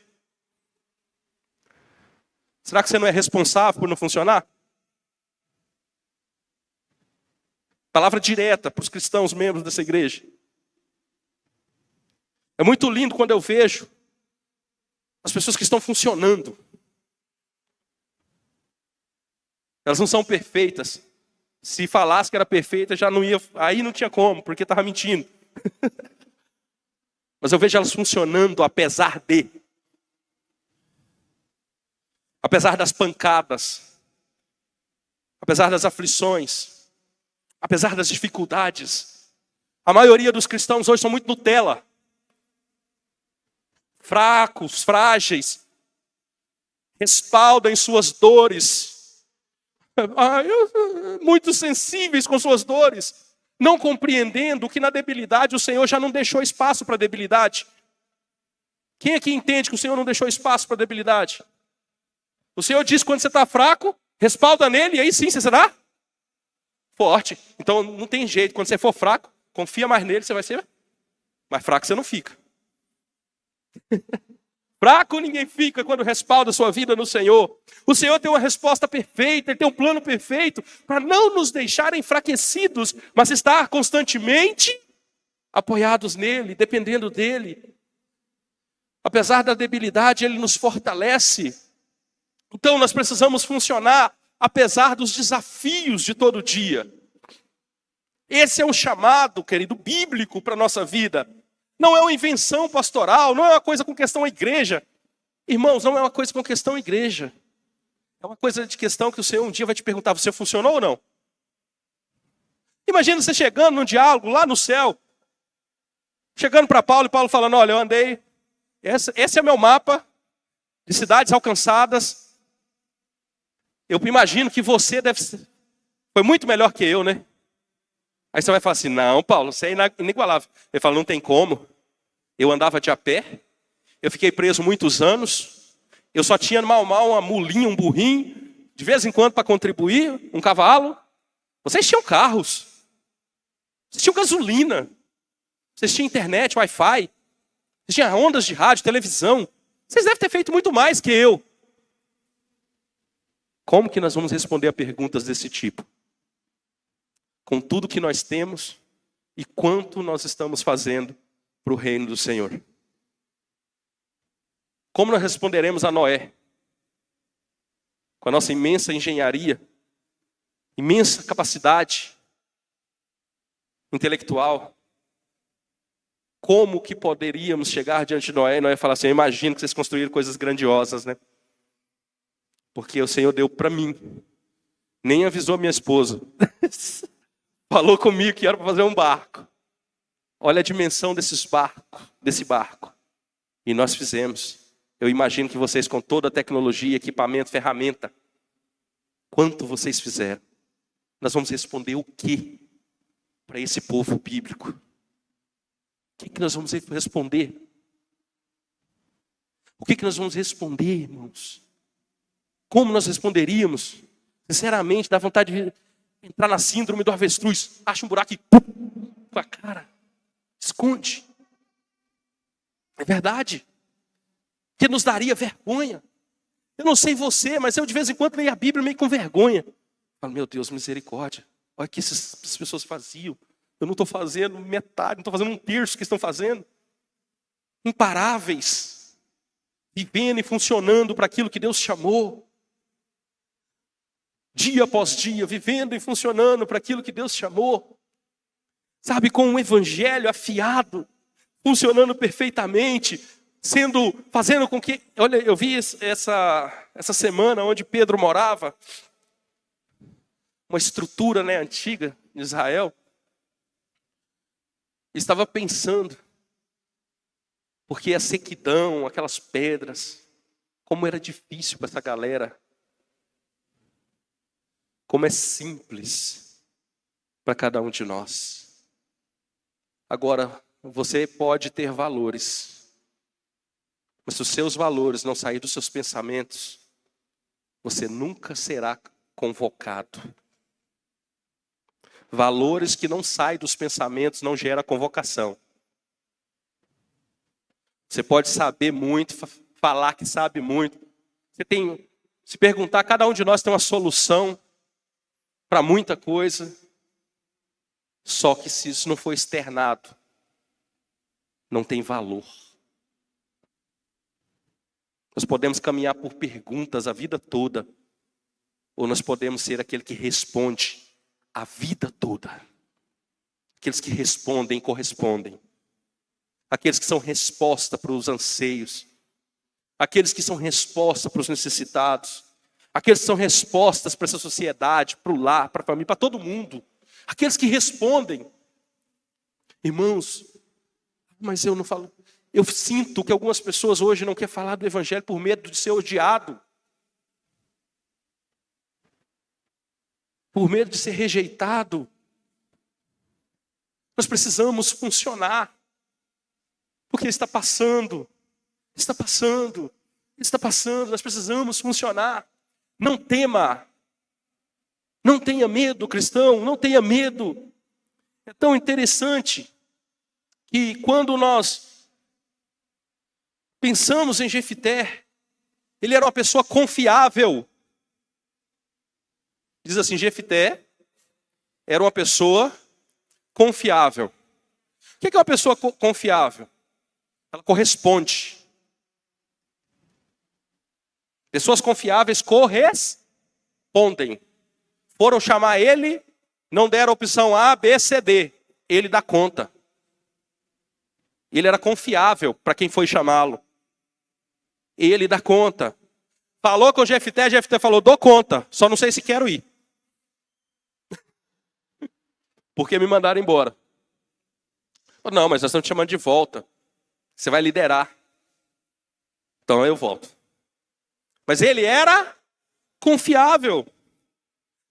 Será que você não é responsável por não funcionar? Palavra direta para os cristãos membros dessa igreja. É muito lindo quando eu vejo as pessoas que estão funcionando. Elas não são perfeitas. Se falasse que era perfeita, já não ia, aí não tinha como, porque estava mentindo. Mas eu vejo elas funcionando apesar das pancadas, apesar das aflições, apesar das dificuldades. A maioria dos cristãos hoje são muito Nutella. Fracos, frágeis, respaldam em suas dores. Muito sensíveis com suas dores, não compreendendo que na debilidade o Senhor já não deixou espaço para a debilidade. Quem aqui entende que o Senhor não deixou espaço para a debilidade? O Senhor diz que quando você está fraco, respalda nele e aí sim você será forte. Então não tem jeito, quando você for fraco, confia mais nele, você vai ser mais fraco, você não fica. Fraco ninguém fica quando respalda a sua vida no Senhor. O Senhor tem uma resposta perfeita, Ele tem um plano perfeito para não nos deixar enfraquecidos, mas estar constantemente apoiados nele, dependendo dele. Apesar da debilidade, Ele nos fortalece. Então nós precisamos funcionar apesar dos desafios de todo dia. Esse é um chamado, querido, bíblico para a nossa vida. Não é uma invenção pastoral, não é uma coisa com questão à igreja. Irmãos, não é uma coisa com questão à igreja. É uma coisa de questão que o Senhor um dia vai te perguntar, você funcionou ou não? Imagina você chegando num diálogo lá no céu, chegando para Paulo e Paulo falando, olha, eu andei, esse é meu mapa de cidades alcançadas. Eu imagino que você foi muito melhor que eu, né? Aí você vai falar assim, não, Paulo, você é inigualável. Ele fala, não tem como. Eu andava de a pé, eu fiquei preso muitos anos, Eu só tinha mal uma mulinha, um burrinho, de vez em quando para contribuir, um cavalo. Vocês tinham carros. Vocês tinham gasolina. Vocês tinham internet, Wi-Fi. Vocês tinham ondas de rádio, televisão. Vocês devem ter feito muito mais que eu. Como que nós vamos responder a perguntas desse tipo? Com tudo que nós temos e quanto nós estamos fazendo para o reino do Senhor? Como nós responderemos a Noé? Com a nossa imensa engenharia, imensa capacidade intelectual. Como que poderíamos chegar diante de Noé e Noé falar assim, eu imagino que vocês construíram coisas grandiosas, né? Porque o Senhor deu para mim. Nem avisou minha esposa. Falou comigo que era para fazer um barco. Olha a dimensão desse barco. E nós fizemos. Eu imagino que vocês com toda a tecnologia, equipamento, ferramenta. Quanto vocês fizeram? Nós vamos responder o quê para esse povo bíblico? O que nós vamos responder? O que nós vamos responder, irmãos? Como nós responderíamos? Sinceramente, dá vontade de entrar na síndrome do avestruz. Acha um buraco e com a cara. Esconde. É verdade. Que nos daria vergonha. Eu não sei você, mas eu de vez em quando leio a Bíblia meio com vergonha. Falo, meu Deus, misericórdia. Olha o que essas pessoas faziam. Eu não estou fazendo metade, não estou fazendo um terço que estão fazendo. Imparáveis. Vivendo e funcionando para aquilo que Deus chamou. Dia após dia, vivendo e funcionando para aquilo que Deus chamou. Sabe, com um evangelho afiado, funcionando perfeitamente, fazendo com que... Olha, eu vi essa semana onde Pedro morava, uma estrutura, né, antiga de Israel. Estava pensando, porque a sequidão, aquelas pedras, como era difícil para essa galera. Como é simples para cada um de nós. Agora, você pode ter valores, mas se os seus valores não saírem dos seus pensamentos, você nunca será convocado. Valores que não saem dos pensamentos não geram convocação. Você pode saber muito, falar que sabe muito. Se perguntar, cada um de nós tem uma solução para muita coisa, só que se isso não for externado, não tem valor. Nós podemos caminhar por perguntas a vida toda, ou nós podemos ser aquele que responde a vida toda. Aqueles que respondem e correspondem. Aqueles que são resposta para os anseios. Aqueles que são resposta para os necessitados. Aqueles que são respostas para essa sociedade, para o lar, para a família, para todo mundo. Aqueles que respondem. Irmãos, mas eu não falo. Eu sinto que algumas pessoas hoje não querem falar do evangelho por medo de ser odiado. Por medo de ser rejeitado. Nós precisamos funcionar. Porque está passando. Está passando. Está passando. Nós precisamos funcionar. Não tema. Não tenha medo, cristão. Não tenha medo. É tão interessante que quando nós pensamos em Jefité, ele era uma pessoa confiável. Diz assim, Jefité era uma pessoa confiável. O que é uma pessoa confiável? Ela corresponde. Pessoas confiáveis correspondem. Foram chamar ele, não deram a opção A, B, C, D. Ele dá conta. Ele era confiável para quem foi chamá-lo. Ele dá conta. Falou com Jefité, Jefité falou, dou conta, só não sei se quero ir. Porque me mandaram embora. Não, mas nós estamos te chamando de volta. Você vai liderar. Então eu volto. Mas ele era confiável.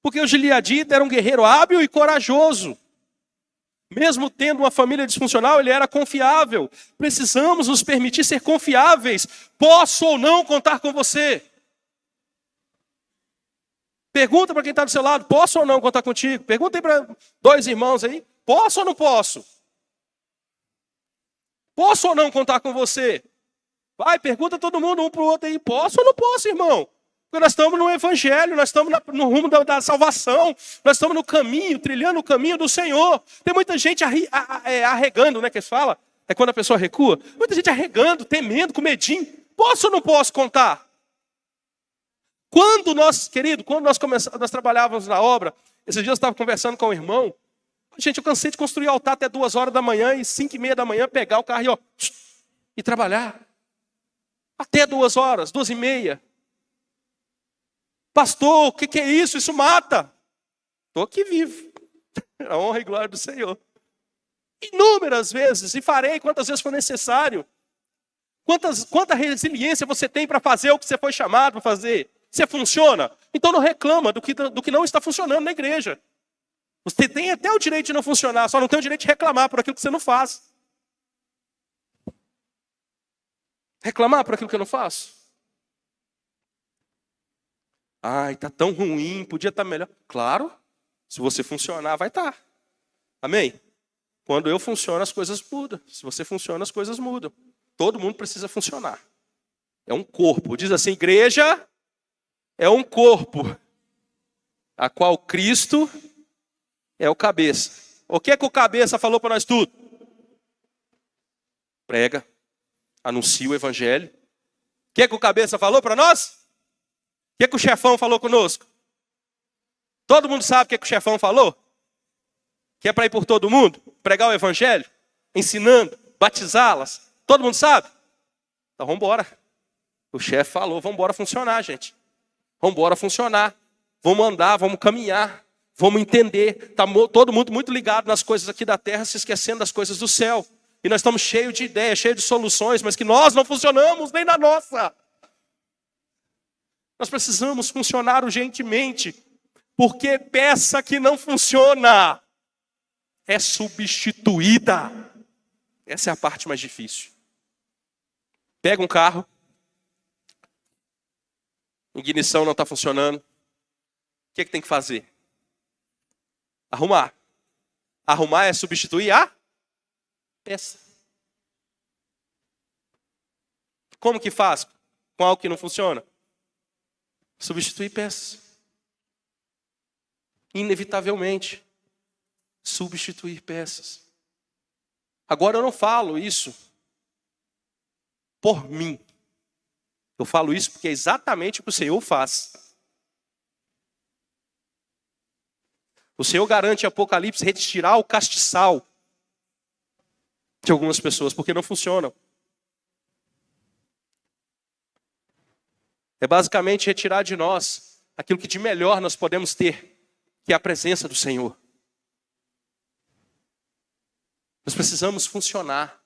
Porque o Gileadita era um guerreiro hábil e corajoso. Mesmo tendo uma família disfuncional, ele era confiável. Precisamos nos permitir ser confiáveis. Posso ou não contar com você? Pergunta para quem está do seu lado, posso ou não contar contigo? Pergunta aí para 2 irmãos aí, posso ou não posso? Posso ou não contar com você? Vai, pergunta todo mundo um para o outro aí, posso ou não posso, irmão? Porque nós estamos no evangelho, nós estamos no rumo da salvação, nós estamos no caminho, trilhando o caminho do Senhor. Tem muita gente arregando, né, que se fala? É quando a pessoa recua. Muita gente arregando, temendo, com medinho. Posso ou não posso contar? Quando nós trabalhávamos na obra, esses dias eu estava conversando com o irmão. Gente, eu cansei de construir altar até 2 horas da manhã e 5:30 da manhã pegar o carro e trabalhar. Até 2 horas, 2:30. Pastor, o que é isso? Isso mata. Estou aqui vivo. A honra e glória do Senhor. Inúmeras vezes, e farei quantas vezes for necessário. Quanta resiliência você tem para fazer o que você foi chamado para fazer? Você funciona? Então não reclama do que não está funcionando na igreja. Você tem até o direito de não funcionar, só não tem o direito de reclamar por aquilo que você não faz. Reclamar por aquilo que eu não faço? Ai, está tão ruim, podia estar melhor. Claro, se você funcionar, vai estar. Amém? Quando eu funciono, as coisas mudam. Se você funciona, as coisas mudam. Todo mundo precisa funcionar. É um corpo. Diz assim, igreja é um corpo, a qual Cristo é o cabeça. O que o cabeça falou para nós tudo? Prega, anuncia o evangelho. O que o cabeça falou para nós? O que o chefão falou conosco? Todo mundo sabe o que o chefão falou? Que é para ir por todo mundo, pregar o evangelho, ensinando, batizá-las. Todo mundo sabe? Então vamos embora. O chefe falou, vamos embora funcionar, gente. Vamos embora funcionar. Vamos andar, vamos caminhar. Vamos entender. Está todo mundo muito ligado nas coisas aqui da terra, se esquecendo das coisas do céu. E nós estamos cheios de ideias, cheios de soluções, mas que nós não funcionamos nem na nossa. Nós precisamos funcionar urgentemente, porque peça que não funciona é substituída. Essa é a parte mais difícil. Pega um carro, ignição não está funcionando. O que tem que fazer? Arrumar. Arrumar é substituir a peça. Como que faz com algo que não funciona? Substituir peças. Inevitavelmente. Substituir peças. Agora eu não falo isso por mim. Eu falo isso porque é exatamente o que o Senhor faz. O Senhor garante em Apocalipse retirar o castiçal de algumas pessoas, porque não funcionam. É basicamente retirar de nós aquilo que de melhor nós podemos ter, que é a presença do Senhor. Nós precisamos funcionar.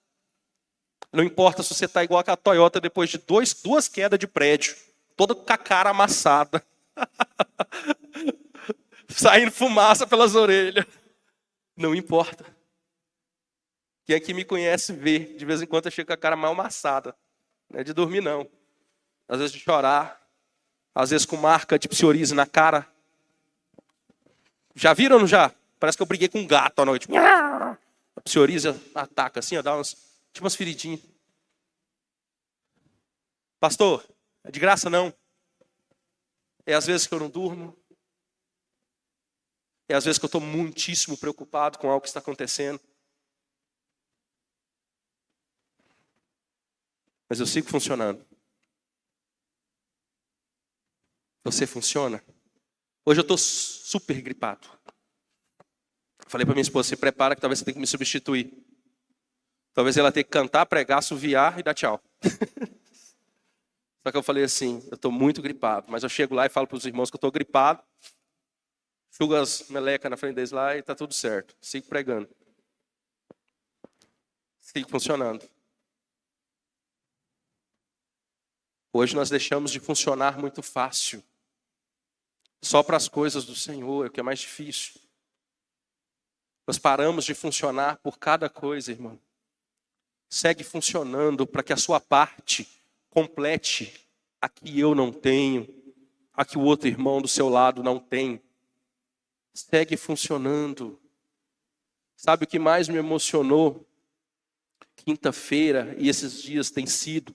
Não importa se você está igual a Toyota depois de duas quedas de prédio, toda com a cara amassada, saindo fumaça pelas orelhas. Não importa. Quem aqui me conhece vê, de vez em quando eu chego com a cara mal amassada. Não é de dormir, não. Às vezes de chorar, às vezes com marca de psoríase na cara. Já viram ou não já? Parece que eu briguei com um gato à noite. A psoríase ataca assim, ó, dá tipo umas feridinhas. Pastor, é de graça não. É às vezes que eu não durmo. É às vezes que eu estou muitíssimo preocupado com algo que está acontecendo. Mas eu sigo funcionando. Você funciona? Hoje eu estou super gripado. Falei para minha esposa, se prepara que talvez você tenha que me substituir. Talvez ela tenha que cantar, pregar, assoviar e dar tchau. Só que eu falei assim, eu estou muito gripado. Mas eu chego lá e falo para os irmãos que eu estou gripado. Chugo as melecas na frente deles lá e está tudo certo. Sigo pregando. Sigo funcionando. Hoje nós deixamos de funcionar muito fácil. Só para as coisas do Senhor, é o que é mais difícil. Nós paramos de funcionar por cada coisa, irmão. Segue funcionando para que a sua parte complete a que eu não tenho, a que o outro irmão do seu lado não tem. Segue funcionando. Sabe o que mais me emocionou? Quinta-feira, e esses dias tem sido,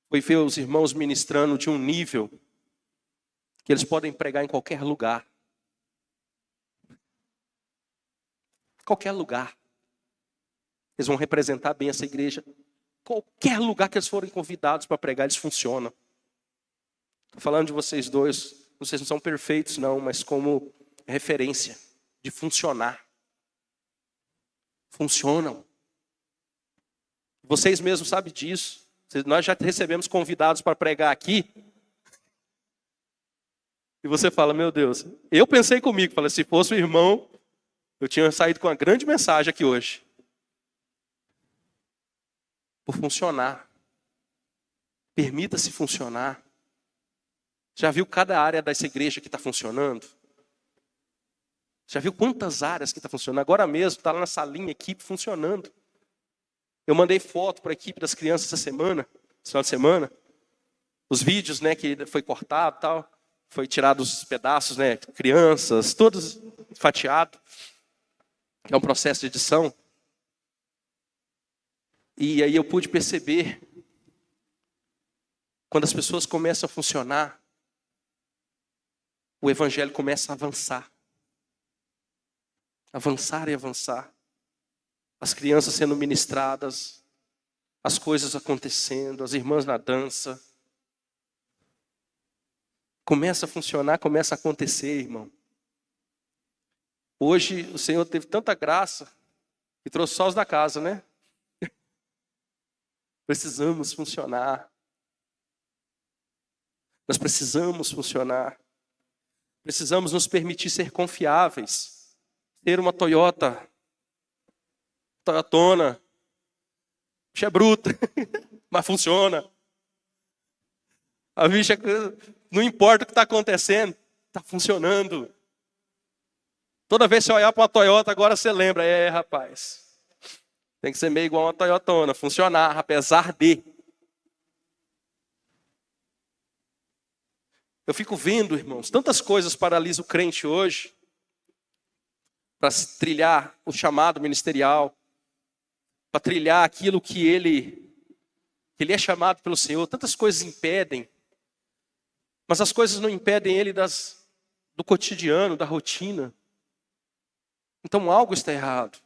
foi ver os irmãos ministrando de um nível que eles podem pregar em qualquer lugar. Qualquer lugar. Eles vão representar bem essa igreja. Qualquer lugar que eles forem convidados para pregar, eles funcionam. Estou falando de vocês dois, vocês não são perfeitos não, mas como referência de funcionar. Funcionam. Vocês mesmos sabem disso. Nós já recebemos convidados para pregar aqui. E você fala, meu Deus, eu pensei comigo, falei, se fosse o irmão, eu tinha saído com uma grande mensagem aqui hoje. Por funcionar. Permita-se funcionar. Já viu cada área dessa igreja que está funcionando? Já viu quantas áreas que está funcionando? Agora mesmo, está lá na salinha, equipe funcionando. Eu mandei foto para a equipe das crianças essa semana, esse final de semana. Os vídeos, né, que foi cortado e tal. Foi tirado os pedaços, né, crianças, todos fatiados. É um processo de edição. E aí eu pude perceber, quando as pessoas começam a funcionar, o evangelho começa a avançar. Avançar e avançar. As crianças sendo ministradas, as coisas acontecendo, as irmãs na dança. Começa a funcionar, começa a acontecer, irmão. Hoje o Senhor teve tanta graça que trouxe só os da casa, né? Precisamos funcionar. Nós precisamos funcionar. Precisamos nos permitir ser confiáveis. Ter uma Toyotona. Bicha é bruta, mas funciona. A bicha, não importa o que está acontecendo, está funcionando. Toda vez que você olhar para uma Toyota, agora você lembra, rapaz, tem que ser meio igual uma Toyotona, funcionar, apesar de. Eu fico vendo, irmãos, tantas coisas paralisam o crente hoje, para trilhar o chamado ministerial, para trilhar aquilo que ele é chamado pelo Senhor. Tantas coisas impedem, mas as coisas não impedem ele do cotidiano, da rotina. Então algo está errado.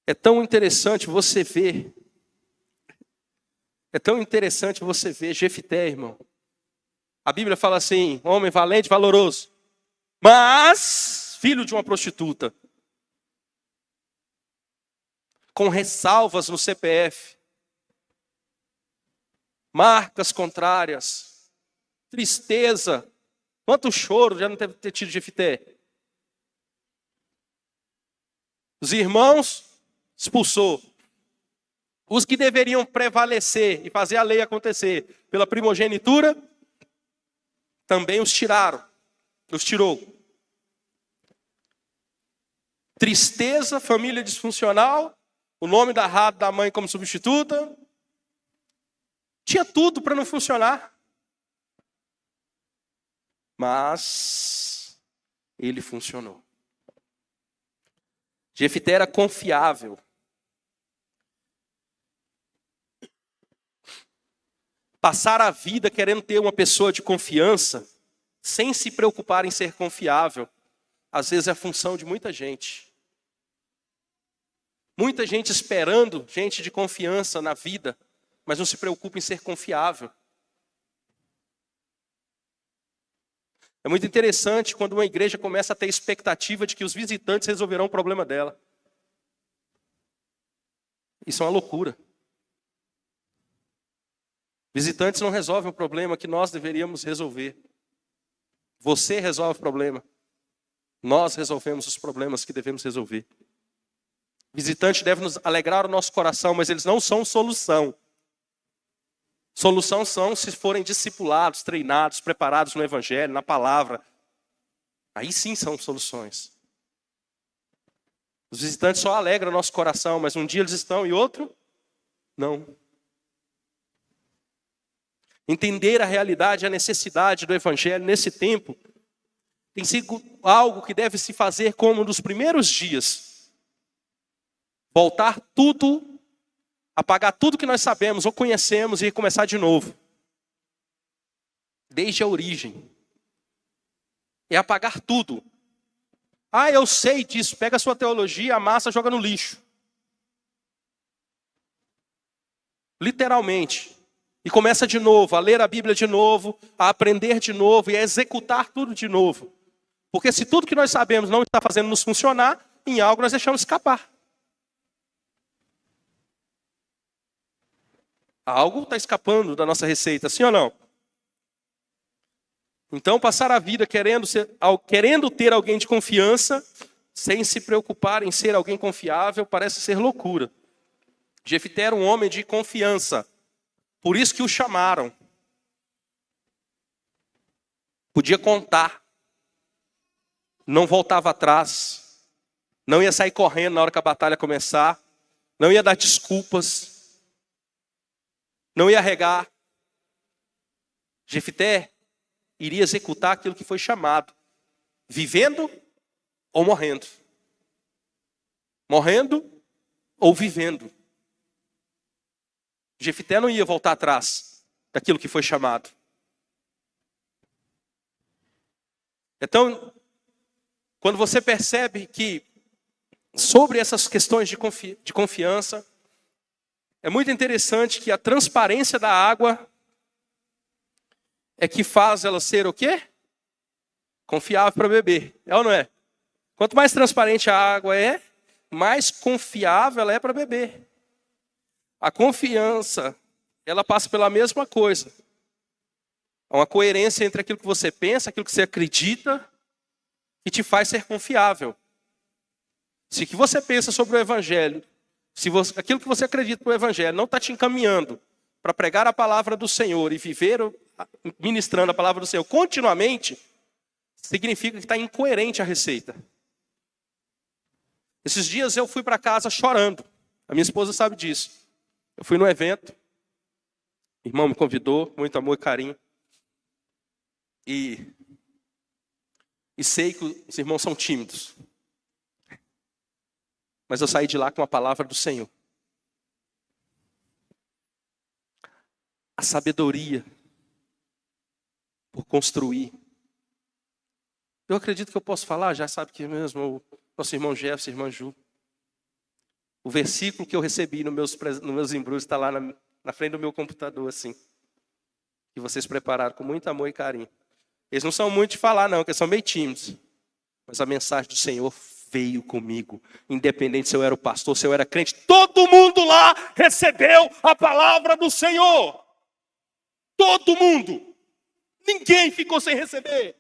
É tão interessante você ver Jefité, irmão. A Bíblia fala assim, homem valente, valoroso, mas filho de uma prostituta. Com ressalvas no CPF. Marcas contrárias. Tristeza. Quanto choro já não deve ter tido Jefité. Os irmãos expulsou. Os que deveriam prevalecer e fazer a lei acontecer pela primogenitura, também os tirou. Tristeza, família disfuncional, o nome da mãe como substituta. Tinha tudo para não funcionar. Mas ele funcionou. Jefité era confiável. Passar a vida querendo ter uma pessoa de confiança, sem se preocupar em ser confiável, às vezes é a função de muita gente. Muita gente esperando gente de confiança na vida, mas não se preocupa em ser confiável. É muito interessante quando uma igreja começa a ter expectativa de que os visitantes resolverão o problema dela. Isso é uma loucura. Visitantes não resolvem o problema que nós deveríamos resolver. Você resolve o problema. Nós resolvemos os problemas que devemos resolver. Visitante deve nos alegrar o nosso coração, mas eles não são solução. Solução são se forem discipulados, treinados, preparados no Evangelho, na palavra. Aí sim são soluções. Os visitantes só alegram nosso coração, mas um dia eles estão e outro não. Entender a realidade, a necessidade do evangelho nesse tempo tem sido algo que deve se fazer como nos primeiros dias. Voltar tudo, apagar tudo que nós sabemos ou conhecemos e começar de novo. Desde a origem. É apagar tudo. Ah, eu sei disso. Pega a sua teologia, amassa, joga no lixo. Literalmente. E começa de novo, a ler a Bíblia de novo, a aprender de novo e a executar tudo de novo. Porque se tudo que nós sabemos não está fazendo nos funcionar, em algo nós deixamos escapar. Algo está escapando da nossa receita, sim ou não? Então, passar a vida querendo ter alguém de confiança, sem se preocupar em ser alguém confiável, parece ser loucura. Jefté era um homem de confiança. Por isso que o chamaram. Podia contar. Não voltava atrás. Não ia sair correndo na hora que a batalha começar. Não ia dar desculpas. Não ia regar. Jefté iria executar aquilo que foi chamado. Vivendo ou morrendo. Morrendo ou vivendo. Jefté não ia voltar atrás daquilo que foi chamado. Então, quando você percebe que sobre essas questões de confiança, é muito interessante que a transparência da água é que faz ela ser o quê? Confiável para beber. É ou não é? Quanto mais transparente a água é, mais confiável ela é para beber. A confiança, ela passa pela mesma coisa. Há uma coerência entre aquilo que você pensa, aquilo que você acredita, que te faz ser confiável. Se o que você pensa sobre o Evangelho, aquilo que você acredita no Evangelho não está te encaminhando para pregar a palavra do Senhor e viver ministrando a palavra do Senhor continuamente, significa que está incoerente a receita. Esses dias eu fui para casa chorando. A minha esposa sabe disso. Eu fui no evento, o irmão me convidou, muito amor e carinho. E sei que os irmãos são tímidos. Mas eu saí de lá com a palavra do Senhor. A sabedoria por construir. Eu acredito que eu posso falar, já sabe que mesmo o nosso irmão Jefferson, irmã Ju. O versículo que eu recebi nos meus embrulhos está lá na frente do meu computador, assim. Que vocês prepararam com muito amor e carinho. Eles não são muito de falar, não, porque são meio tímidos. Mas a mensagem do Senhor veio comigo. Independente se eu era o pastor, se eu era crente. Todo mundo lá recebeu a palavra do Senhor. Todo mundo. Ninguém ficou sem receber.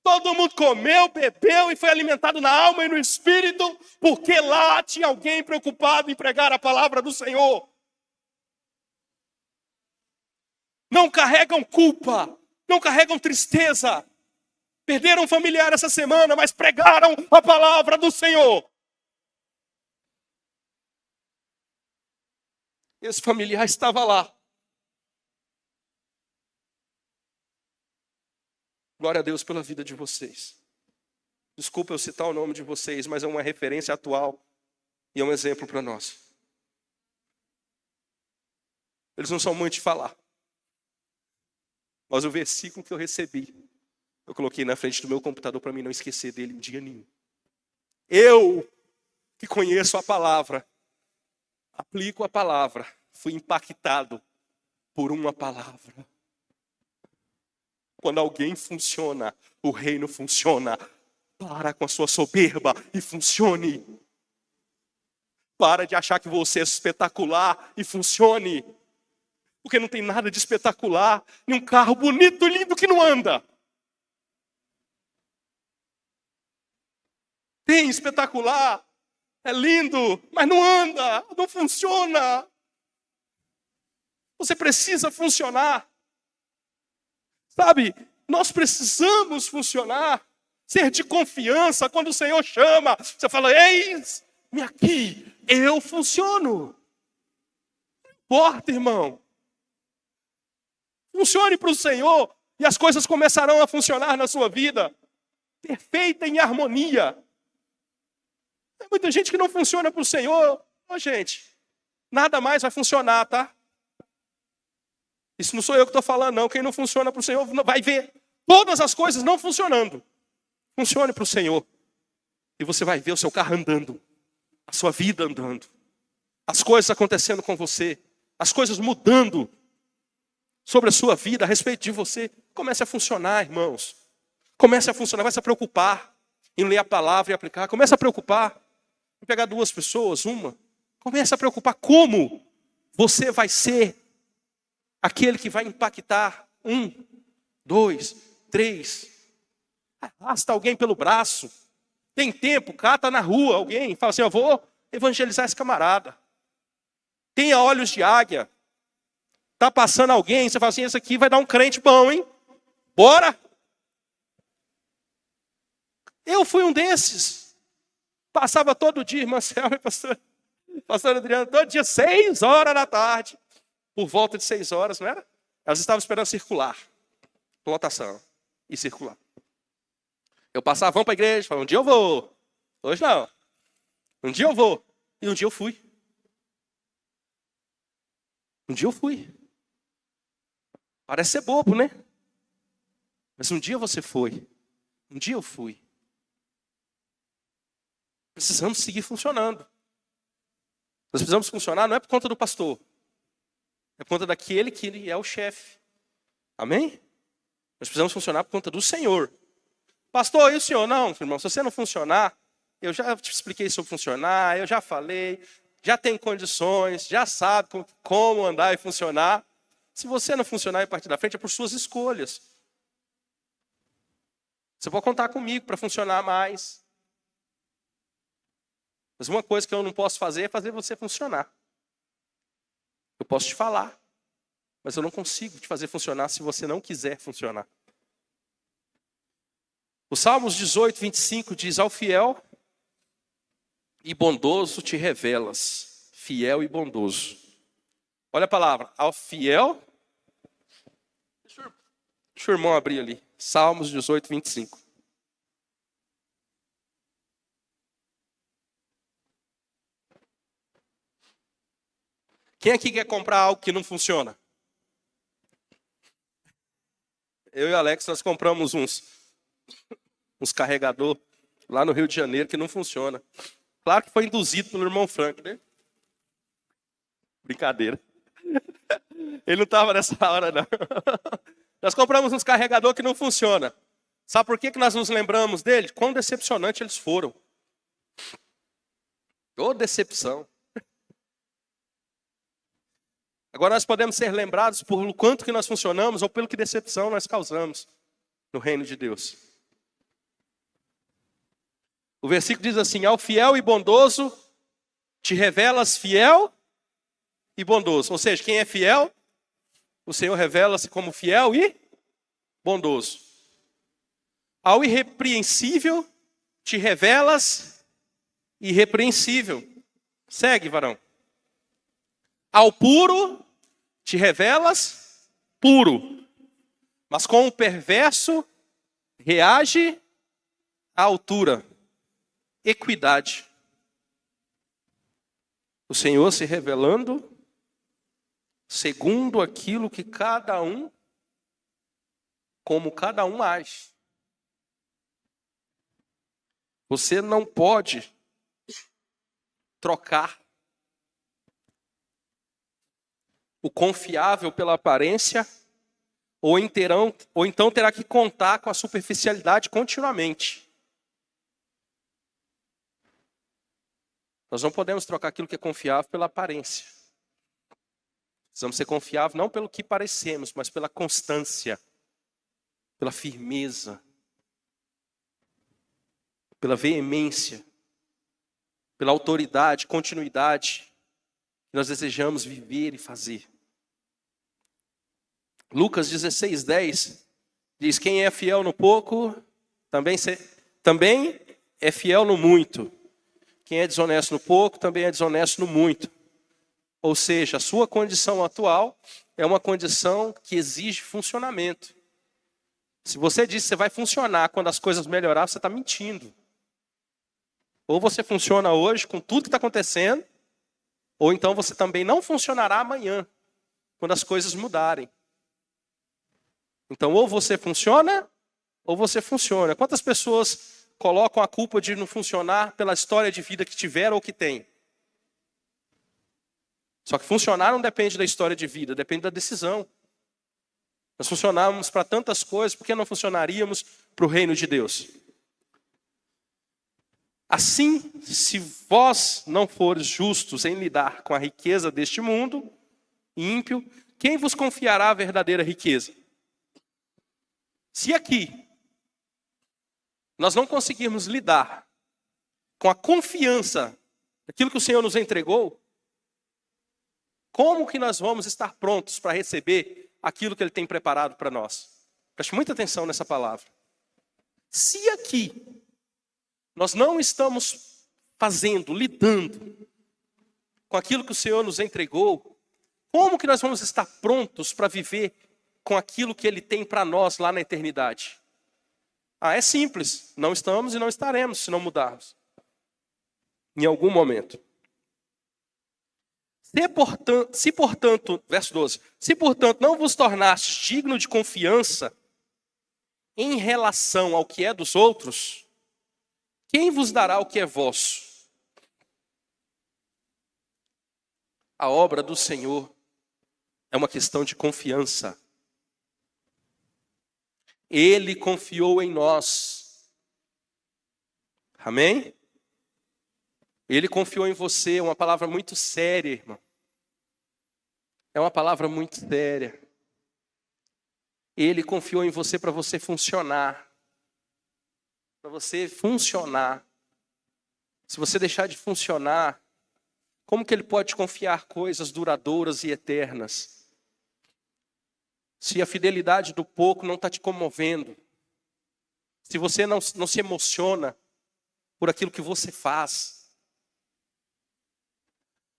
Todo mundo comeu, bebeu e foi alimentado na alma e no espírito, porque lá tinha alguém preocupado em pregar a palavra do Senhor. Não carregam culpa, não carregam tristeza. Perderam um familiar essa semana, mas pregaram a palavra do Senhor. Esse familiar estava lá. Glória a Deus pela vida de vocês. Desculpa eu citar o nome de vocês, mas é uma referência atual e é um exemplo para nós. Eles não são muito de falar. Mas o versículo que eu recebi, eu coloquei na frente do meu computador para mim não esquecer dele em dia nenhum. Eu, que conheço a palavra, aplico a palavra, fui impactado por uma palavra. Quando alguém funciona, o reino funciona. Para com a sua soberba e funcione. Para de achar que você é espetacular e funcione. Porque não tem nada de espetacular. Nem um carro bonito e lindo que não anda. Tem espetacular, é lindo, mas não anda, não funciona. Você precisa funcionar. Sabe, nós precisamos funcionar. ser de confiança. Quando o Senhor chama, você fala, eis-me aqui, eu funciono. Não importa, irmão. Funcione para o Senhor e as coisas começarão a funcionar na sua vida. Perfeita em harmonia. Tem muita gente que não funciona para o Senhor. Gente, nada mais vai funcionar, tá? Isso não sou eu que estou falando, não. Quem não funciona para o Senhor vai ver todas as coisas não funcionando. Funcione para o Senhor. E você vai ver o seu carro andando. A sua vida andando. As coisas acontecendo com você. As coisas mudando sobre a sua vida, a respeito de você. Comece a funcionar, irmãos. Comece a funcionar. Vai se preocupar em ler a palavra e aplicar. Comece a preocupar em pegar 2 pessoas, uma. Comece a preocupar como você vai ser aquele que vai impactar 1, 2, 3. Arrasta alguém pelo braço. Tem tempo, cata na rua alguém. Fala assim, eu vou evangelizar esse camarada. Tenha olhos de águia. Está passando alguém, você fala assim, esse aqui vai dar um crente bom, hein? Bora! Eu fui um desses. Passava todo dia, irmã Selma e pastor Adriano, todo dia, 6 horas da tarde. Por volta de 6 horas, não era? Elas estavam esperando circular. Lotação. E circular. Eu passava, vamos para a igreja, falava, um dia eu vou. Hoje não. Um dia eu vou. E um dia eu fui. Um dia eu fui. Parece ser bobo, né? Mas um dia você foi. Um dia eu fui. Precisamos seguir funcionando. Nós precisamos funcionar não é por conta do pastor. É por conta daquele que é o chefe. Amém? Nós precisamos funcionar por conta do Senhor. Pastor, e o senhor? Não, irmão, se você não funcionar, eu já te expliquei sobre funcionar, eu já falei, já tem condições, já sabe como andar e funcionar. Se você não funcionar e partir da frente, é por suas escolhas. Você pode contar comigo para funcionar mais. Mas uma coisa que eu não posso fazer é fazer você funcionar. Eu posso te falar, mas eu não consigo te fazer funcionar se você não quiser funcionar. O Salmos 18, 25 diz, ao fiel e bondoso te revelas. Fiel e bondoso. Olha a palavra, ao fiel. Deixa o irmão abrir ali. Salmos 18, 25. Quem aqui quer comprar algo que não funciona? Eu e o Alex, nós compramos uns carregador lá no Rio de Janeiro que não funciona. Claro que foi induzido pelo irmão Frank, né? Brincadeira. Ele não estava nessa hora, não. Nós compramos uns carregador que não funciona. Sabe por que nós nos lembramos dele? Quão decepcionante eles foram. Ô decepção. Agora nós podemos ser lembrados por quanto que nós funcionamos ou pelo que decepção nós causamos no reino de Deus. O versículo diz assim, ao fiel e bondoso te revelas fiel e bondoso. Ou seja, quem é fiel, o Senhor revela-se como fiel e bondoso. Ao irrepreensível te revelas irrepreensível. Segue, varão. Ao puro te revelas puro. Mas com o perverso reage à altura. Equidade. O Senhor se revelando segundo aquilo que cada um, como cada um age. Você não pode trocar o confiável pela aparência, ou então terá que contar com a superficialidade continuamente. Nós não podemos trocar aquilo que é confiável pela aparência. Precisamos ser confiáveis não pelo que parecemos, mas pela constância, pela firmeza, pela veemência, pela autoridade, continuidade que nós desejamos viver e fazer. Lucas 16:10 diz, quem é fiel no pouco, também também é fiel no muito. Quem é desonesto no pouco, também é desonesto no muito. Ou seja, a sua condição atual é uma condição que exige funcionamento. Se você diz que você vai funcionar quando as coisas melhorar, você está mentindo. Ou você funciona hoje com tudo que está acontecendo, ou então você também não funcionará amanhã, quando as coisas mudarem. Então, ou você funciona, ou você funciona. Quantas pessoas colocam a culpa de não funcionar pela história de vida que tiveram ou que têm? Só que funcionar não depende da história de vida, depende da decisão. Nós funcionamos para tantas coisas, por que não funcionaríamos para o reino de Deus? Assim, se vós não fores justos em lidar com a riqueza deste mundo, ímpio, quem vos confiará a verdadeira riqueza? Se aqui nós não conseguirmos lidar com a confiança daquilo que o Senhor nos entregou, como que nós vamos estar prontos para receber aquilo que Ele tem preparado para nós? Preste muita atenção nessa palavra. Se aqui nós não estamos lidando com aquilo que o Senhor nos entregou, como que nós vamos estar prontos para viver com aquilo que Ele tem para nós lá na eternidade? É simples, não estamos e não estaremos se não mudarmos. Em algum momento. Se portanto, verso 12, se portanto não vos tornastes digno de confiança em relação ao que é dos outros, quem vos dará o que é vosso? A obra do Senhor é uma questão de confiança. Ele confiou em nós. Amém? Ele confiou em você, é uma palavra muito séria, irmão. É uma palavra muito séria. Ele confiou em você para você funcionar. Para você funcionar. Se você deixar de funcionar, como que Ele pode confiar coisas duradouras e eternas? Se a fidelidade do pouco não está te comovendo. Se você não se emociona por aquilo que você faz.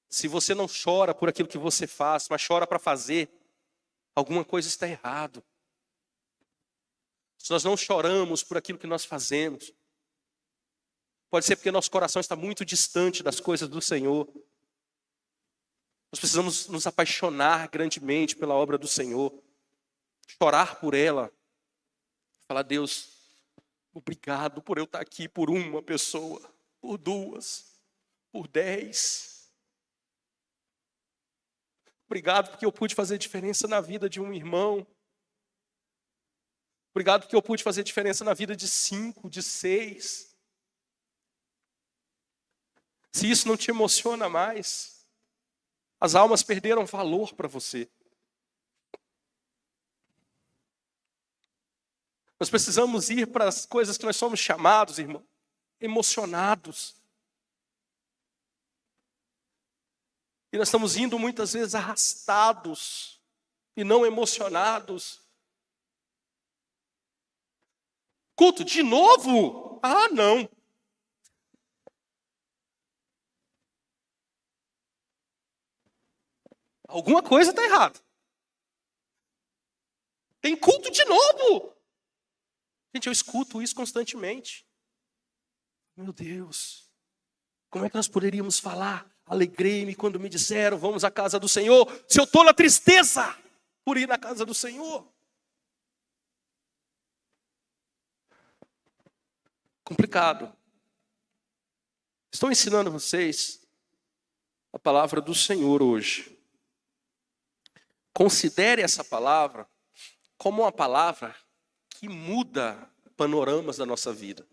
Se você não chora por aquilo que você faz, mas chora para fazer, alguma coisa está errado. Se nós não choramos por aquilo que nós fazemos, pode ser porque nosso coração está muito distante das coisas do Senhor. Nós precisamos nos apaixonar grandemente pela obra do Senhor, chorar por ela, falar: Deus, obrigado por eu estar aqui por uma pessoa, por duas, por 10. Obrigado porque eu pude fazer diferença na vida de um irmão. Obrigado porque eu pude fazer diferença na vida de 5, de 6. Se isso não te emociona mais, as almas perderam valor para você. Nós precisamos ir para as coisas que nós somos chamados, irmão, emocionados. E nós estamos indo muitas vezes arrastados e não emocionados. Culto de novo? Não. Alguma coisa está errada. Tem culto de novo. Gente, eu escuto isso constantemente. Meu Deus, como é que nós poderíamos falar? Alegrei-me quando me disseram, vamos à casa do Senhor, se eu estou na tristeza por ir na casa do Senhor. Complicado. Estou ensinando vocês a palavra do Senhor hoje. Considere essa palavra como uma palavra que muda panoramas da nossa vida.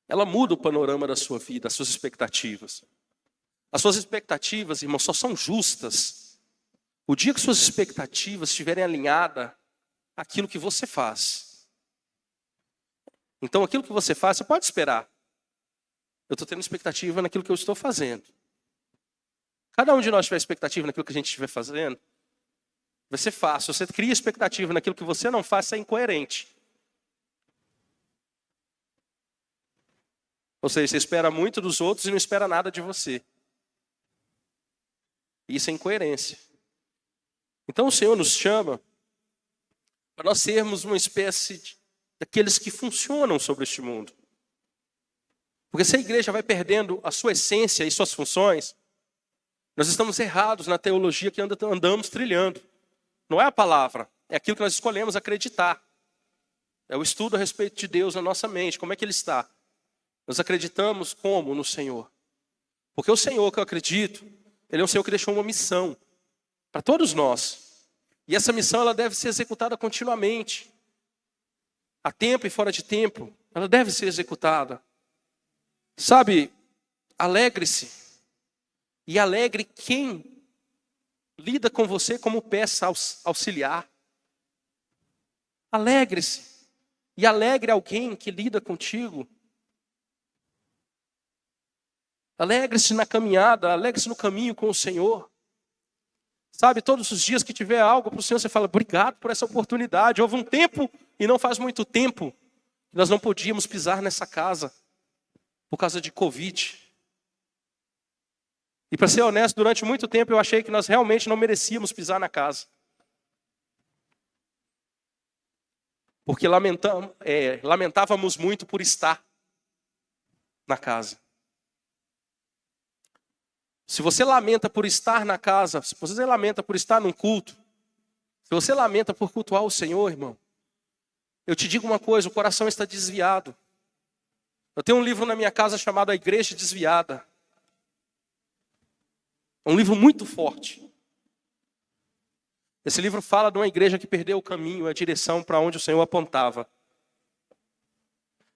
Ela muda o panorama da sua vida, as suas expectativas. As suas expectativas, irmão, só são justas o dia que suas expectativas estiverem alinhadas àquilo que você faz. Então, aquilo que você faz, você pode esperar. Eu estou tendo expectativa naquilo que eu estou fazendo. Cada um de nós tiver expectativa naquilo que a gente estiver fazendo, vai ser fácil. Se você cria expectativa naquilo que você não faz, você é incoerente. Ou seja, você espera muito dos outros e não espera nada de você. Isso é incoerência. Então o Senhor nos chama para nós sermos uma espécie daqueles que funcionam sobre este mundo. Porque se a igreja vai perdendo a sua essência e suas funções, nós estamos errados na teologia que andamos trilhando. Não é a palavra, é aquilo que nós escolhemos acreditar. É o estudo a respeito de Deus na nossa mente, como é que Ele está. Nós acreditamos como no Senhor. Porque o Senhor que eu acredito, Ele é um Senhor que deixou uma missão para todos nós. E essa missão ela deve ser executada continuamente. A tempo e fora de tempo, ela deve ser executada. Sabe, alegre-se. E alegre quem lida com você como peça auxiliar. Alegre-se. E alegre alguém que lida contigo. Alegre-se na caminhada, alegre-se no caminho com o Senhor. Sabe, todos os dias que tiver algo para o Senhor, você fala, obrigado por essa oportunidade. Houve um tempo, e não faz muito tempo, que nós não podíamos pisar nessa casa, por causa de Covid. E para ser honesto, durante muito tempo eu achei que nós realmente não merecíamos pisar na casa. Porque lamentávamos muito por estar na casa. Se você lamenta por estar na casa, se você lamenta por estar num culto, se você lamenta por cultuar o Senhor, irmão, eu te digo uma coisa, o coração está desviado. Eu tenho um livro na minha casa chamado A Igreja Desviada. É um livro muito forte. Esse livro fala de uma igreja que perdeu o caminho, a direção para onde o Senhor apontava.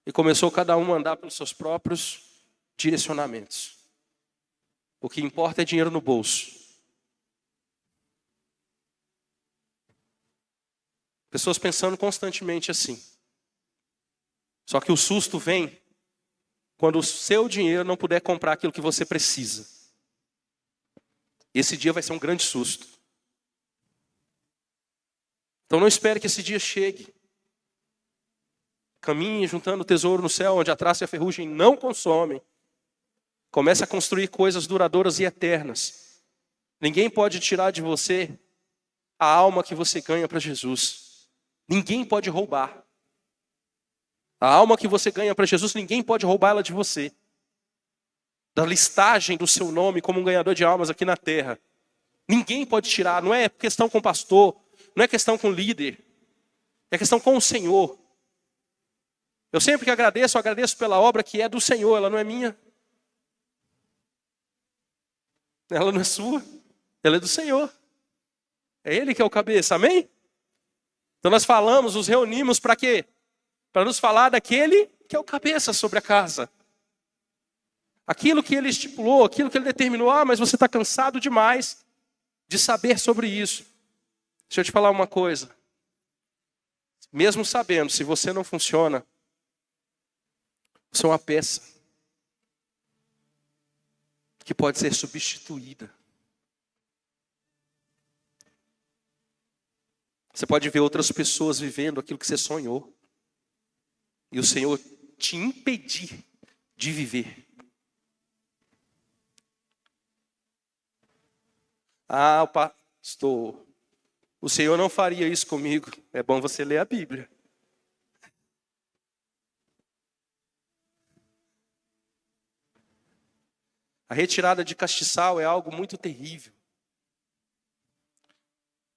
E começou cada um a andar pelos seus próprios direcionamentos. O que importa é dinheiro no bolso. Pessoas pensando constantemente assim. Só que o susto vem quando o seu dinheiro não puder comprar aquilo que você precisa. Esse dia vai ser um grande susto. Então não espere que esse dia chegue. Caminhe juntando o tesouro no céu, onde a traça e a ferrugem não consomem. Comece a construir coisas duradouras e eternas. Ninguém pode tirar de você a alma que você ganha para Jesus. Ninguém pode roubar. A alma que você ganha para Jesus, ninguém pode roubá-la de você. Da listagem do seu nome como um ganhador de almas aqui na terra. Ninguém pode tirar, não é questão com o pastor, não é questão com o líder. É questão com o Senhor. Eu sempre que agradeço, eu agradeço pela obra que é do Senhor, ela não é minha. Ela não é sua, ela é do Senhor. É Ele que é o cabeça, amém? Então nós falamos, nos reunimos para quê? Para nos falar daquele que é o cabeça sobre a casa. Aquilo que Ele estipulou, aquilo que Ele determinou, mas você está cansado demais de saber sobre isso. Deixa eu te falar uma coisa. Mesmo sabendo, se você não funciona, você é uma peça que pode ser substituída. Você pode ver outras pessoas vivendo aquilo que você sonhou. E o Senhor te impedir de viver. Ah, pastor, o Senhor não faria isso comigo. É bom você ler a Bíblia. A retirada de castiçal é algo muito terrível.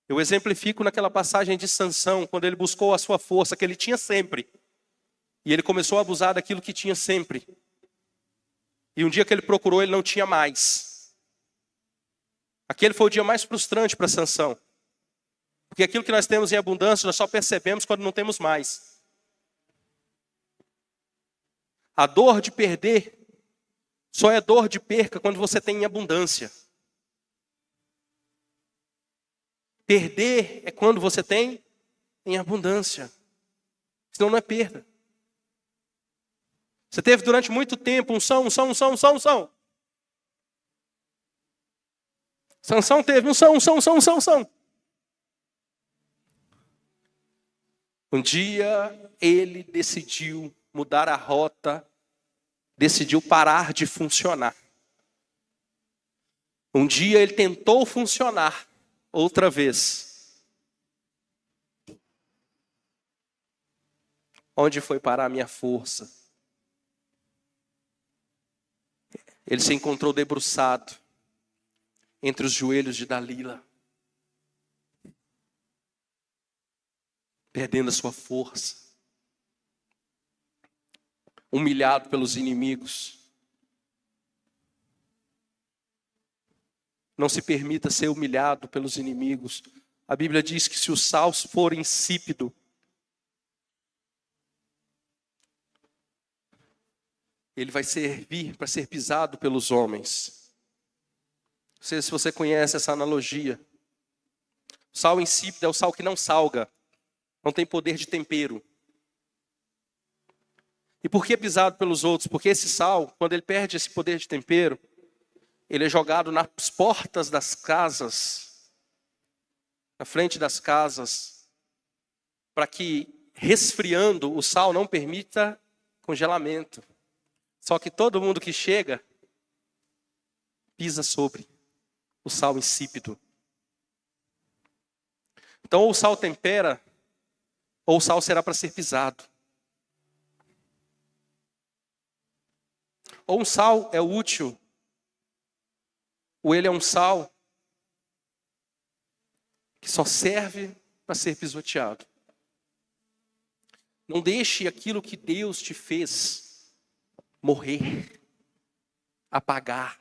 Eu exemplifico naquela passagem de Sansão, quando ele buscou a sua força, que ele tinha sempre. E ele começou a abusar daquilo que tinha sempre. E um dia que ele procurou, ele não tinha mais. Aquele foi o dia mais frustrante para Sansão. Porque aquilo que nós temos em abundância, nós só percebemos quando não temos mais. A dor de perder só é dor de perca quando você tem em abundância. Perder é quando você tem em abundância. Senão não é perda. Você teve durante muito tempo unção. Sansão teve unção. Um dia ele decidiu mudar a rota decidiu parar de funcionar. Um dia ele tentou funcionar outra vez. Onde foi parar a minha força? Ele se encontrou debruçado entre os joelhos de Dalila, perdendo a sua força, humilhado pelos inimigos. Não se permita ser humilhado pelos inimigos. A Bíblia diz que se o sal for insípido, ele vai servir para ser pisado pelos homens. Não sei se você conhece essa analogia. O sal insípido é o sal que não salga, não tem poder de tempero. E por que é pisado pelos outros? Porque esse sal, quando ele perde esse poder de tempero, ele é jogado nas portas das casas, na frente das casas, para que, resfriando, o sal não permita congelamento. Só que todo mundo que chega, pisa sobre o sal insípido. Então, ou o sal tempera, ou o sal será para ser pisado. Ou um sal é útil, ou ele é um sal que só serve para ser pisoteado. Não deixe aquilo que Deus te fez morrer, apagar.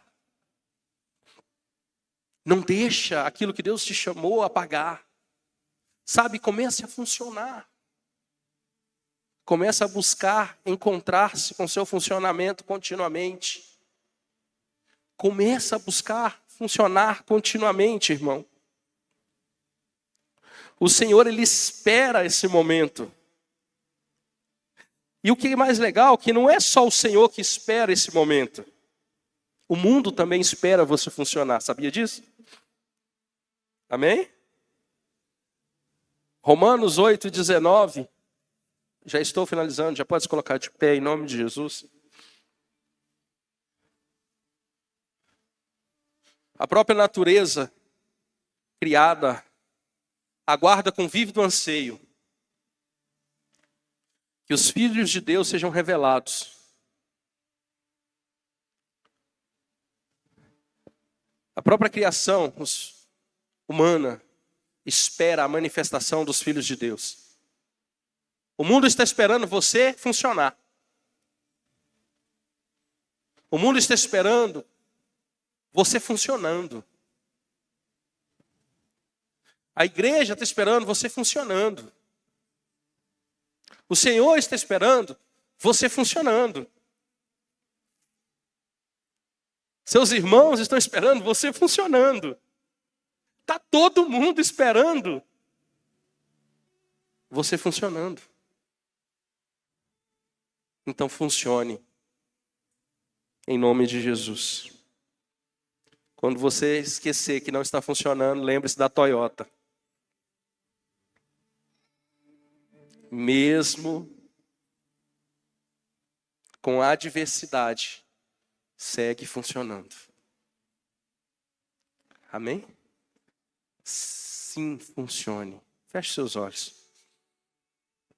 Não deixa aquilo que Deus te chamou apagar. Sabe, comece a funcionar. Comece a buscar encontrar-se com seu funcionamento continuamente. Comece a buscar funcionar continuamente, irmão. O Senhor, Ele espera esse momento. E o que é mais legal, que não é só o Senhor que espera esse momento. O mundo também espera você funcionar, sabia disso? Amém? Romanos 8:19. Já estou finalizando, já pode se colocar de pé em nome de Jesus. A própria natureza criada aguarda com vívido anseio que os filhos de Deus sejam revelados. A própria criação humana espera a manifestação dos filhos de Deus. O mundo está esperando você funcionar. O mundo está esperando você funcionando. A igreja está esperando você funcionando. O Senhor está esperando você funcionando. Seus irmãos estão esperando você funcionando. Está todo mundo esperando você funcionando. Então funcione. Em nome de Jesus. Quando você esquecer que não está funcionando, lembre-se da Toyota. Mesmo com a adversidade, segue funcionando. Amém? Sim, funcione. Feche seus olhos.